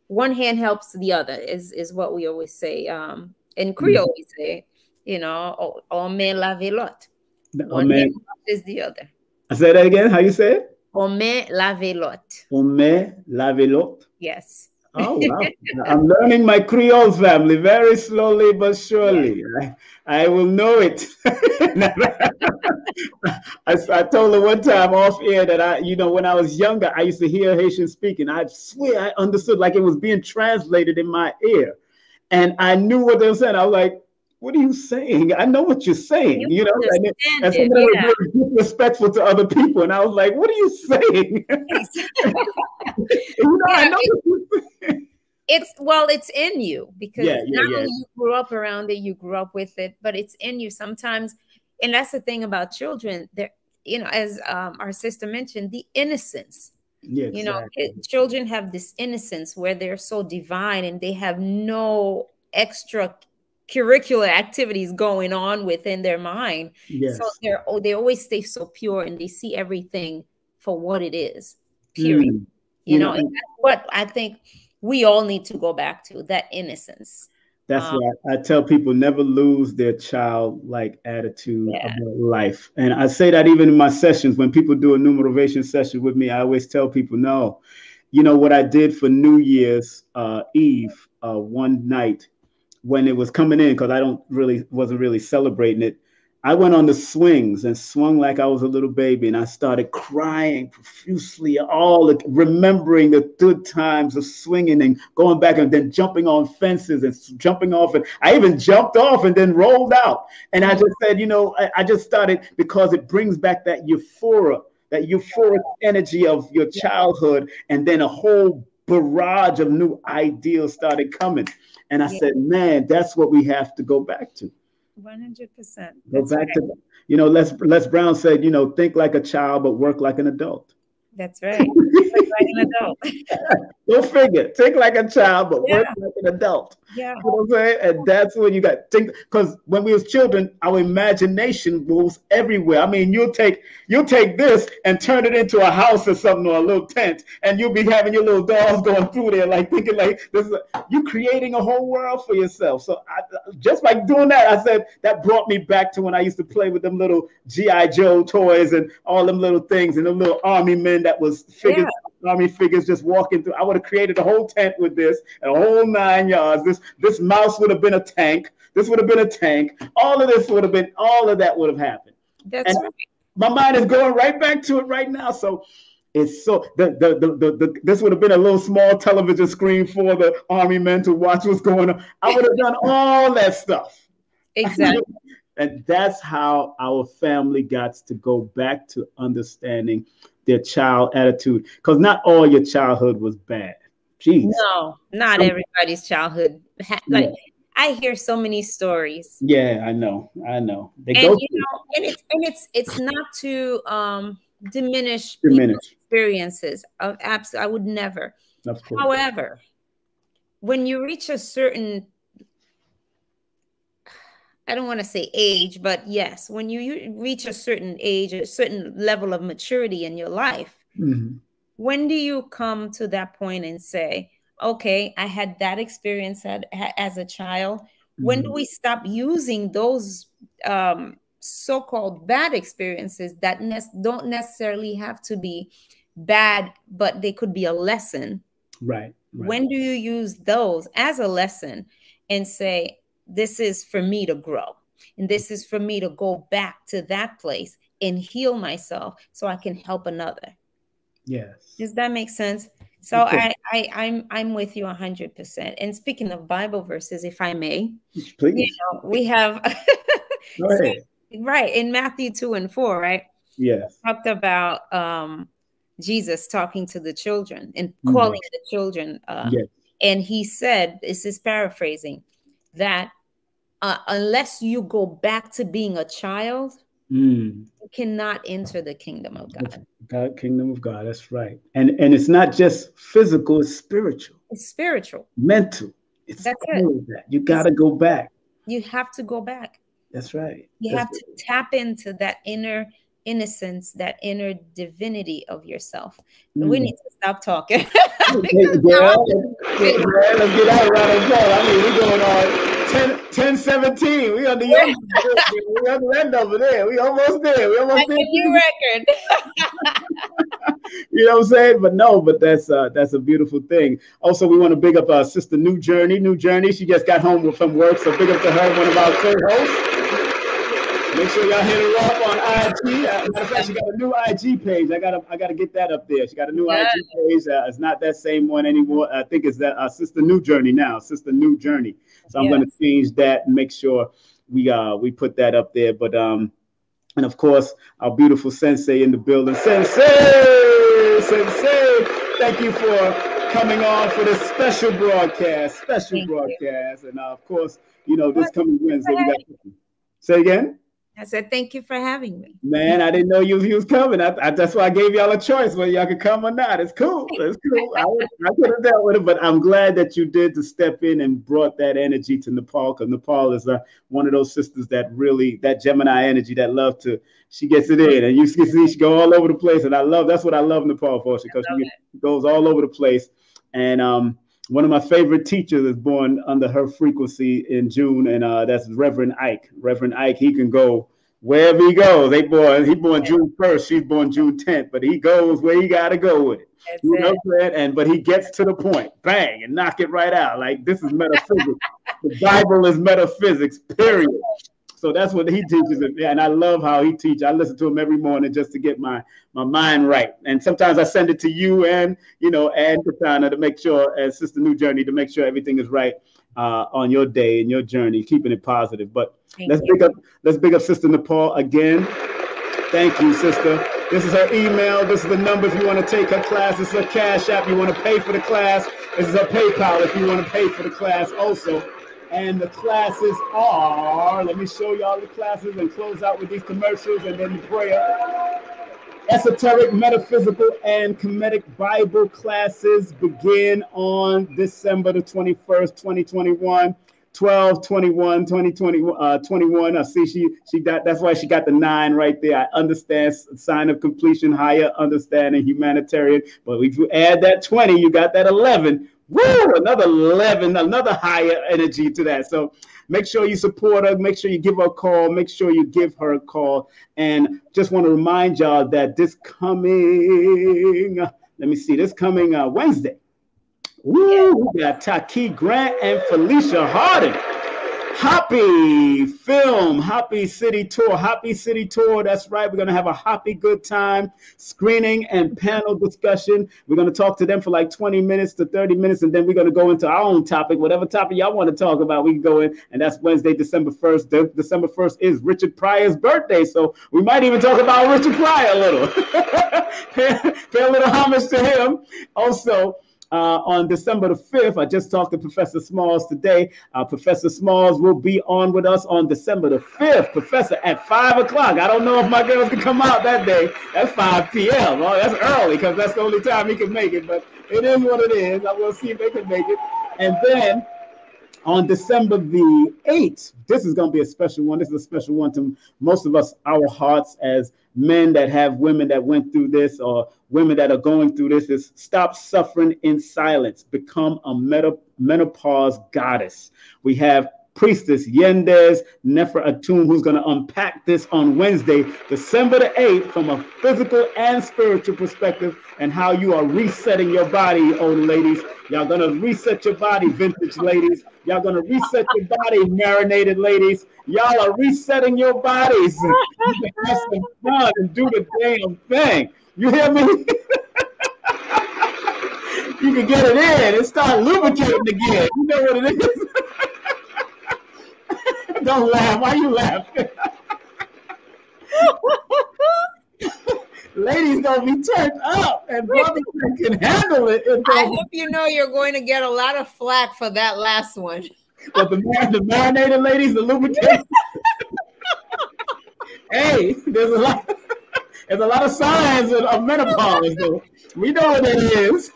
one hand helps the other is what we always say. In Creole, we say, on main lave l'autre. One hand is the other. I say that again. How you say it? On main lave l'autre. On main lave l'autre. Yes. Oh, wow. I'm learning my Creole family very slowly but surely. Yeah. I will know it. I told her one time off air that when I was younger, I used to hear Haitian speaking. I swear I understood like it was being translated in my ear. And I knew what they were saying. I was like, what are you saying? I know what you're saying, and some were very disrespectful to other people. And I was like, what are you saying? I know what you're saying. It's in you, because not only you grew up around it, you grew up with it, but it's in you sometimes. And that's the thing about children. They're, as our sister mentioned, the innocence. Yeah, exactly. Children have this innocence where they're so divine and they have no extra curricular activities going on within their mind. Yes. So they always stay so pure, and they see everything for what it is, period. And that's what I think we all need to go back to, that innocence. That's why I tell people never lose their childlike attitude about life. And I say that even in my sessions, when people do a Numerovation session with me, I always tell people, no, what I did for New Year's Eve one night, when it was coming in, because I wasn't really celebrating it, I went on the swings and swung like I was a little baby, and I started crying profusely, remembering the good times of swinging and going back and then jumping on fences and jumping off. And I even jumped off and then rolled out. And I just said, I just started, because it brings back that euphoric energy of your childhood, and then a whole barrage of new ideals started coming. And I said, man, that's what we have to go back to. 100%. Go back to, Les Brown said, think like a child, but work like an adult. That's right. Like an adult. Go figure. Think like a child, but work like an adult. Yeah. You know what I'm saying? And that's when you got think, because when we was children, our imagination was everywhere. I mean, you'll take this and turn it into a house or something, or a little tent, and you'll be having your little dolls going through there, like thinking like this is you creating a whole world for yourself. So just by doing that, I said that brought me back to when I used to play with them little G.I. Joe toys and all them little things, and them little army men that was figures. Army figures just walking through. I would have created a whole tent with this, and a whole 9 yards. This mouse would have been a tank. This would have been a tank. All of that would have happened. That's right. My mind is going right back to it right now. So it's so this would have been a little small television screen for the army men to watch what's going on. I would have done all that stuff. Exactly. And that's how our family got to go back to understanding their child attitude. Because not all your childhood was bad. Jeez. No, not everybody's childhood. Like, I hear so many stories. Yeah, I know. They and go you know, and it's not to diminish people's experiences. I would never. Of course. However, when you reach a certain, I don't want to say age, but yes, when you reach a certain age, a certain level of maturity in your life, when do you come to that point and say, okay, I had that experience as a child? When do we stop using those so-called bad experiences that don't necessarily have to be bad, but they could be a lesson? Right. When do you use those as a lesson and say, this is for me to grow, and this is for me to go back to that place and heal myself so I can help another? Yes. Does that make sense? So I'm with you 100%. And speaking of Bible verses, if I may, please. You know, we have right in Matthew 2:4, right? Yes. Talked about Jesus talking to the children and calling the children. And he said, this is paraphrasing, that unless you go back to being a child, you cannot enter the kingdom of God. Kingdom of God. That's right. And it's not just physical, it's spiritual. It's spiritual. Mental. That's all of that. You got to go back. You have to go back. That's right. You have to tap into that inner innocence, that inner divinity of yourself. We need to stop talking. Let's get out right on point. I mean, we're going on 10-17. We on the young. We on the end over there. We almost there. We almost there. New record. You know what I'm saying? But that's a beautiful thing. Also, we want to big up our sister New Journey. She just got home from work, so big up to her, one of our co-hosts. Make sure y'all hit her up on IG. Matter of fact, she got a new IG page. I gotta get that up there. She got a new IG page. It's not that same one anymore. I think it's that Sister New Journey now. Sister New Journey. So I'm gonna change that and make sure we put that up there. But and of course our beautiful Sensei in the building. Sensei, thank you for coming on for this special broadcast. And of course, you know, this coming Wednesday we got. Say again. I said, thank you for having me. Man, I didn't know you was coming. That's why I gave y'all a choice whether y'all could come or not. It's cool. It's cool. I could have dealt with it, but I'm glad that you did to step in and brought that energy to Nepal, because Nepal is one of those sisters that really, that Gemini energy that love to, she gets it in. And you can see she go all over the place. And that's what I love Nepal for, because she goes all over the place. And one of my favorite teachers is born under her frequency in June, and that's Reverend Ike. Reverend Ike, he can go wherever he goes. He born June 1st, she's born June 10th, but he goes where he got to go with it. You know what I'm saying? But he gets to the point, bang, and knock it right out. Like, this is metaphysics. The Bible is metaphysics, period. So that's what he teaches. And I love how he teaches. I listen to him every morning just to get my mind right. And sometimes I send it to you and Katana to make sure, and Sister New Journey, to make sure everything is right on your day and your journey, keeping it positive. But let's big up Sister Nepal again. Thank you, sister. This is her email. This is the number if you want to take her class. This is her Cash App. You want to pay for the class. This is her PayPal if you want to pay for the class also. And the classes are, let me show y'all the classes and close out with these commercials and then the prayer. Esoteric, metaphysical, and comedic Bible classes begin on December the 21st, 2021, 12/21/2021. I see she got, that's why she got the 9 right there. I understand, sign of completion, higher understanding, humanitarian. But if you add that 20, you got that 11. Woo! Another 11, another higher energy to that. So make sure you support her. Make sure you give her a call. Make sure you give her a call. And just want to remind y'all that this coming Wednesday, woo, we got Taki Grant and Felicia Harding. Happy Film, Happy City Tour, Happy City Tour. That's right. We're going to have a happy good time screening and panel discussion. We're going to talk to them for like 20 minutes to 30 minutes, and then we're going to go into our own topic. Whatever topic y'all want to talk about, we can go in, and that's Wednesday, December 1st. December 1st is Richard Pryor's birthday, so we might even talk about Richard Pryor a little. Pay a little homage to him. Also, on December the 5th, I just talked to Professor Smalls today. Professor Smalls will be on with us on December the 5th, Professor, at 5 o'clock. I don't know if my girls can come out that day. That's 5 p.m. Oh, that's early because that's the only time he can make it, but it is what it is. I will see if they can make it. And then on December the 8th, this is going to be a special one. This is a special one to most of us, our hearts as men that have women that went through this or women that are going through this, is Stop Suffering in Silence. Become a menopause goddess. We have Priestess Yendez Nefer Atum, who's going to unpack this on Wednesday, December the 8th, from a physical and spiritual perspective, and how you are resetting your body, old ladies. Y'all going to reset your body, vintage ladies. Y'all going to reset your body, marinated ladies. Y'all are resetting your bodies. You can have some fun and do the damn thing. You hear me? You can get it in and start lubricating again. You know what it is? Don't laugh. Why you laughing? Ladies gonna be turned up, and brothers can handle it. I hope you know you're going to get a lot of flack for that last one. But the marinated ladies, the lubricated. Hey, there's a lot of signs of menopause, though. We know what it is.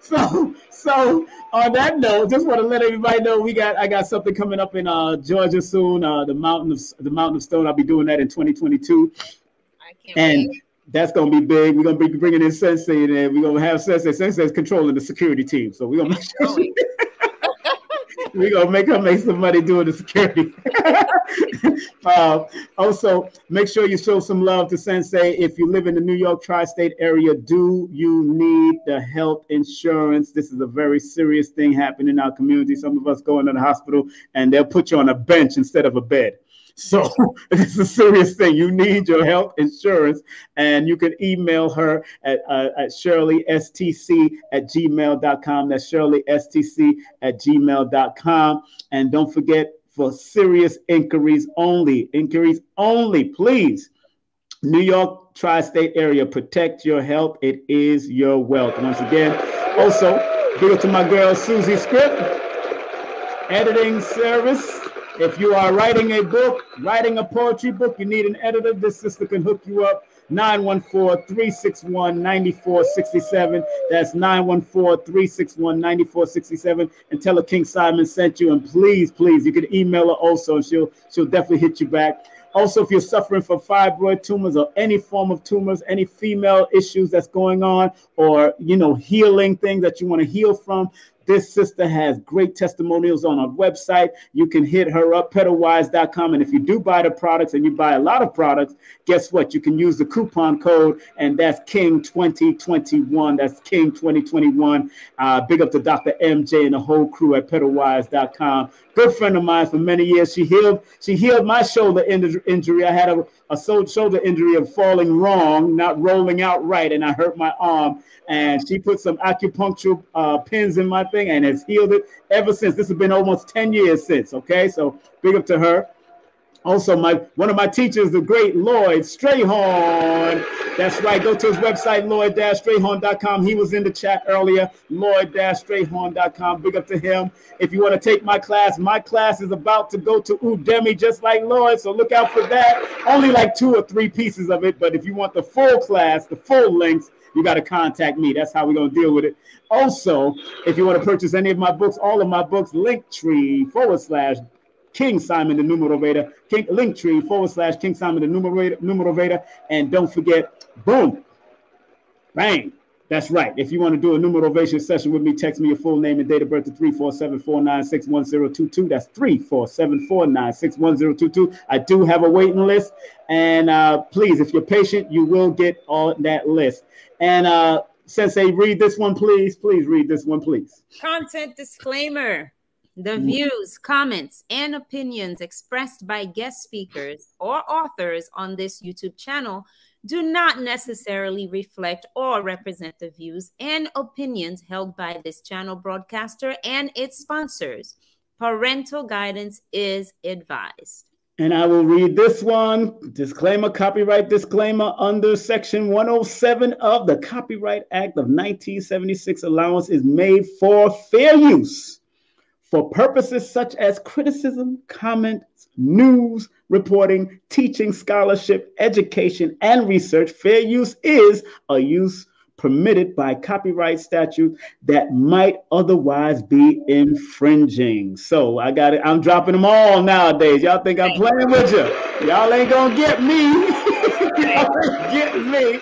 So on that note, just want to let everybody know I got something coming up in Georgia soon. The Mountain of Stone. I'll be doing that in 2022. I can't wait. That's gonna be big. We're gonna be bringing in Sensei, and we're gonna have Sensei's controlling the security team. So we're gonna make sure we're gonna make her make some money doing the security. Also, make sure you show some love to Sensei. If you live in the New York tri-state area, do you need the health insurance? This is a very serious thing happening in our community. Some of us go into the hospital and they'll put you on a bench instead of a bed. So it's a serious thing. You need your health insurance, and you can email her at shirleystc@gmail.com. That's shirleystc@gmail.com. And don't forget, for serious inquiries only, please. New York tri-state area, protect your health. It is your wealth. Once again, also, big up to my girl, Susie Script, editing service. If you are writing a book, writing a poetry book, you need an editor, this sister can hook you up. 914-361-9467. That's 914-361-9467. And tell her King Simon sent you. And please, you can email her also, and she'll definitely hit you back. Also, if you're suffering from fibroid tumors or any form of tumors, any female issues that's going on, or healing things that you want to heal from, this sister has great testimonials on our website. You can hit her up, pedalwise.com. And if you do buy the products, and you buy a lot of products, guess what? You can use the coupon code, and that's King2021. That's King2021. Big up to Dr. MJ and the whole crew at pedalwise.com. Good friend of mine for many years. She healed my shoulder injury. I had a shoulder injury of falling wrong, not rolling out right, and I hurt my arm. And she put some acupuncture pins in my thing and has healed it ever since. This has been almost 10 years since, okay? So big up to her. Also, one of my teachers, the great Lloyd Strayhorn. That's right. Go to his website, Lloyd-Strayhorn.com. He was in the chat earlier, Lloyd-Strayhorn.com. Big up to him. If you want to take my class is about to go to Udemy, just like Lloyd, so look out for that. Only like 2 or 3 pieces of it, but if you want the full class, the full links, you got to contact me. That's how we're going to deal with it. Also, if you want to purchase any of my books, all of my books, Linktree/King Simon the Numerovator, Linktree/King Simon the Numerovator. And don't forget, boom, bang. That's right. If you want to do a Numerovation session with me, text me your full name and date of birth to 347-496-1022. That's 347-496-1022. I do have a waiting list. And please, if you're patient, you will get on that list. And Sensei, read this one, please. Please read this one, please. Content disclaimer. The views, comments, and opinions expressed by guest speakers or authors on this YouTube channel do not necessarily reflect or represent the views and opinions held by this channel broadcaster and its sponsors. Parental guidance is advised. And I will read this one. Disclaimer, copyright disclaimer under Section 107 of the Copyright Act of 1976. Allowance is made for fair use for purposes such as criticism, comments, news, reporting, teaching, scholarship, education, and research. Fair use is a use permitted by copyright statute that might otherwise be infringing. So I got it. I'm dropping them all nowadays. Y'all think I'm playing with you? Y'all ain't gonna get me. Y'all ain't getting me.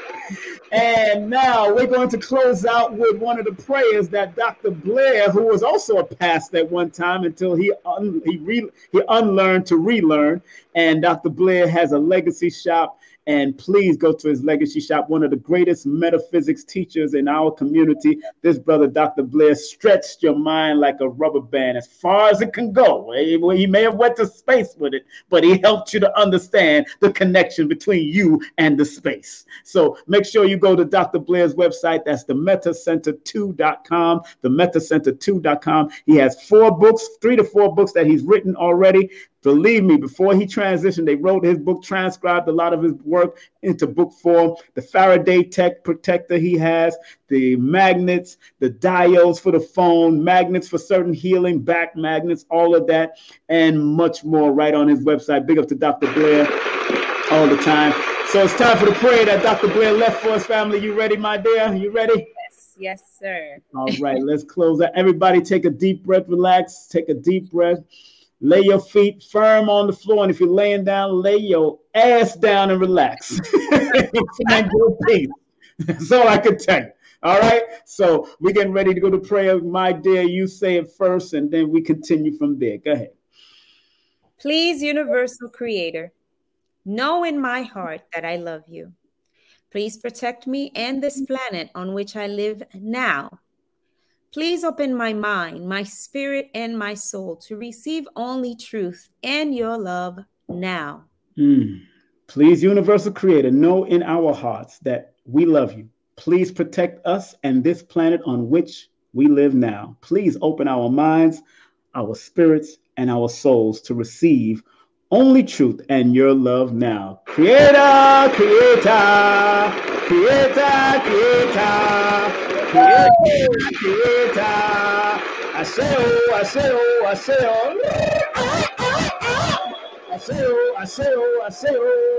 And now we're going to close out with one of the prayers that Dr. Blair, who was also a pastor at one time until he unlearned to relearn. And Dr. Blair has a legacy shop. And please go to his legacy shop, one of the greatest metaphysics teachers in our community. This brother, Dr. Blair, stretched your mind like a rubber band as far as it can go. He may have went to space with it, but he helped you to understand the connection between you and the space. So make sure you go to Dr. Blair's website. That's the metacenter2.com, the metacenter2.com. He has 3 to 4 books that he's written already. Believe me, before he transitioned, they wrote his book, transcribed a lot of his work into book form. The Faraday tech protector he has, the magnets, the diodes for the phone, magnets for certain healing, back magnets, all of that, and much more right on his website. Big up to Dr. Blair all the time. So it's time for the prayer that Dr. Blair left for us, family. You ready, my dear? You ready? Yes, sir. All right, let's close out. Everybody take a deep breath, relax, take a deep breath. Lay your feet firm on the floor. And if you're laying down, lay your ass down and relax. Find your peace. That's all I can tell you. All right. So we're getting ready to go to prayer. My dear, you say it first, and then we continue from there. Go ahead. Please, universal creator, know in my heart that I love you. Please protect me and this planet on which I live now. Please open my mind, my spirit, and my soul to receive only truth and your love now. Please, universal creator, know in our hearts that we love you. Please protect us and this planet on which we live now. Please open our minds, our spirits, and our souls to receive only truth and your love now. Creator, creator, creator, creator. Creator, I say, oh, I say, oh, I say, oh, I say, oh, I say, oh, I say, oh,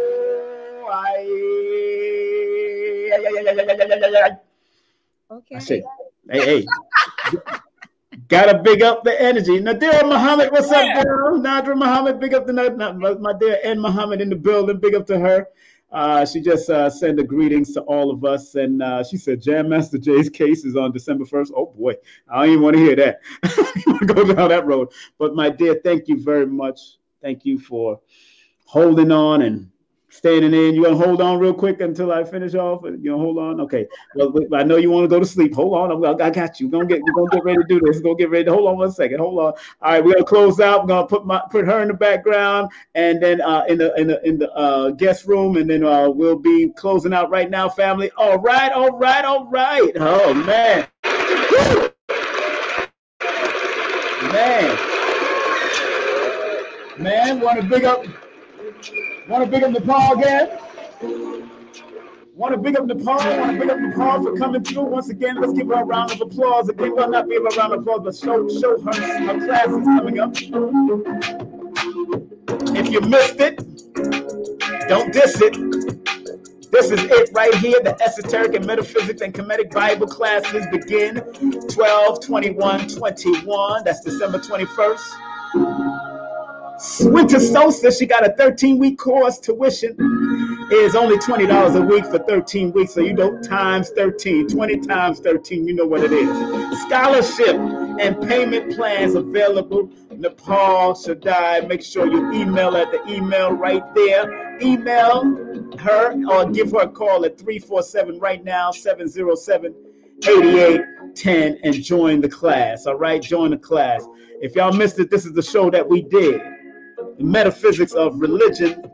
Okay. I say, hey, gotta big up the energy. Nadir Muhammad, what's up, girl? Nadra Muhammad, big up to my dear N Muhammad in the building, big up to her. She just sent a greetings to all of us, and she said Jam Master Jay's case is on December 1st. Oh boy, I don't even want to hear that. I don't want to go down that road. But my dear, thank you very much. Thank you for holding on and standing in. You gonna hold on real quick until I finish off? You gonna hold on? Okay. Well, I know you want to go to sleep. Hold on. I got you. We're gonna get ready to do this. We're gonna get ready to hold on 1 second. Hold on. All right, we're gonna close out. We're gonna put her in the background, and then in the guest room, and then we'll be closing out right now, family. All right. Oh man. Man, want to big up Nepal again? Want to big up Nepal for coming through once again. Let's give her a round of applause again. Well, not give her a round of applause, but show her classes coming up. If you missed it, don't diss it. This is it right here. The Esoteric and Metaphysics and Kemetic Bible classes begin 12/21/21. That's December 21st. Winter solstice, she got a 13-week course. Tuition is only $20 a week for 13 weeks. So you know, times 13, 20 times 13, you know what it is. Scholarship and payment plans available. Napah Shadah. Make sure you email at the email right there. Email her or give her a call at 347 right now, 707 8810 and join the class. All right, join the class. If y'all missed it, this is the show that we did. The Metaphysics of Religion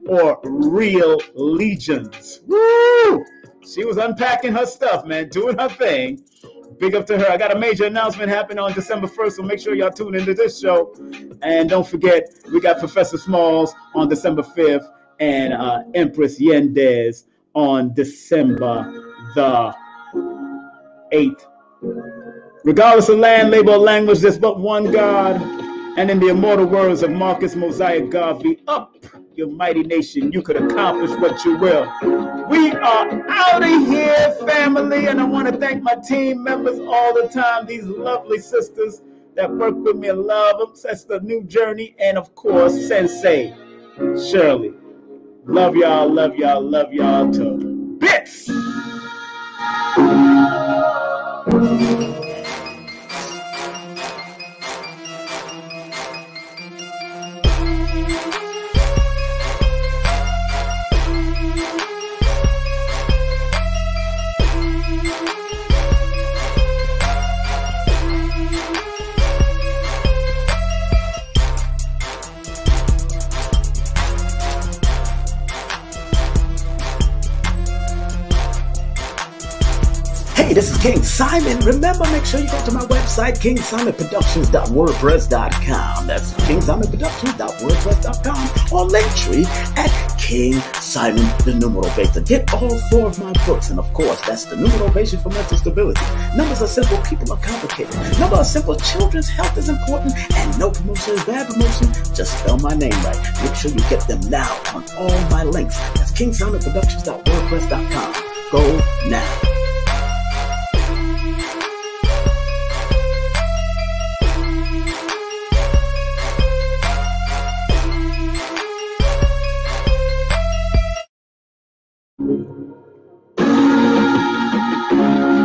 or Real Legions. Woo! She was unpacking her stuff, man, doing her thing. Big up to her. I got a major announcement happening on December 1st, so make sure y'all tune into this show. And don't forget, we got Professor Smalls on December 5th and Empress Yendez on December the 8th. Regardless of land, labor, or language, there's but one God. And in the immortal words of Marcus Mosiah Garvey, up your mighty nation, you could accomplish what you will. We are out of here, family, and I want to thank my team members all the time, these lovely sisters that work with me and love them. That's the New Journey, and of course, Sensei Shirley. Love y'all, love y'all, love y'all to bits. Hey, this is King Simon. Remember, make sure you go to my website, KingSimonProductions.wordpress.com. That's KingSimonProductions.wordpress.com, or Linktree at King Simon the Numerovator. Get all 4 of my books, and of course, that's the Numerovation for Mental Stability. Numbers are simple, people are complicated. Numbers are simple, children's health is important, and no promotion is bad promotion. Just spell my name right. Make sure you get them now on all my links. That's KingSimonProductions.wordpress.com. Go now.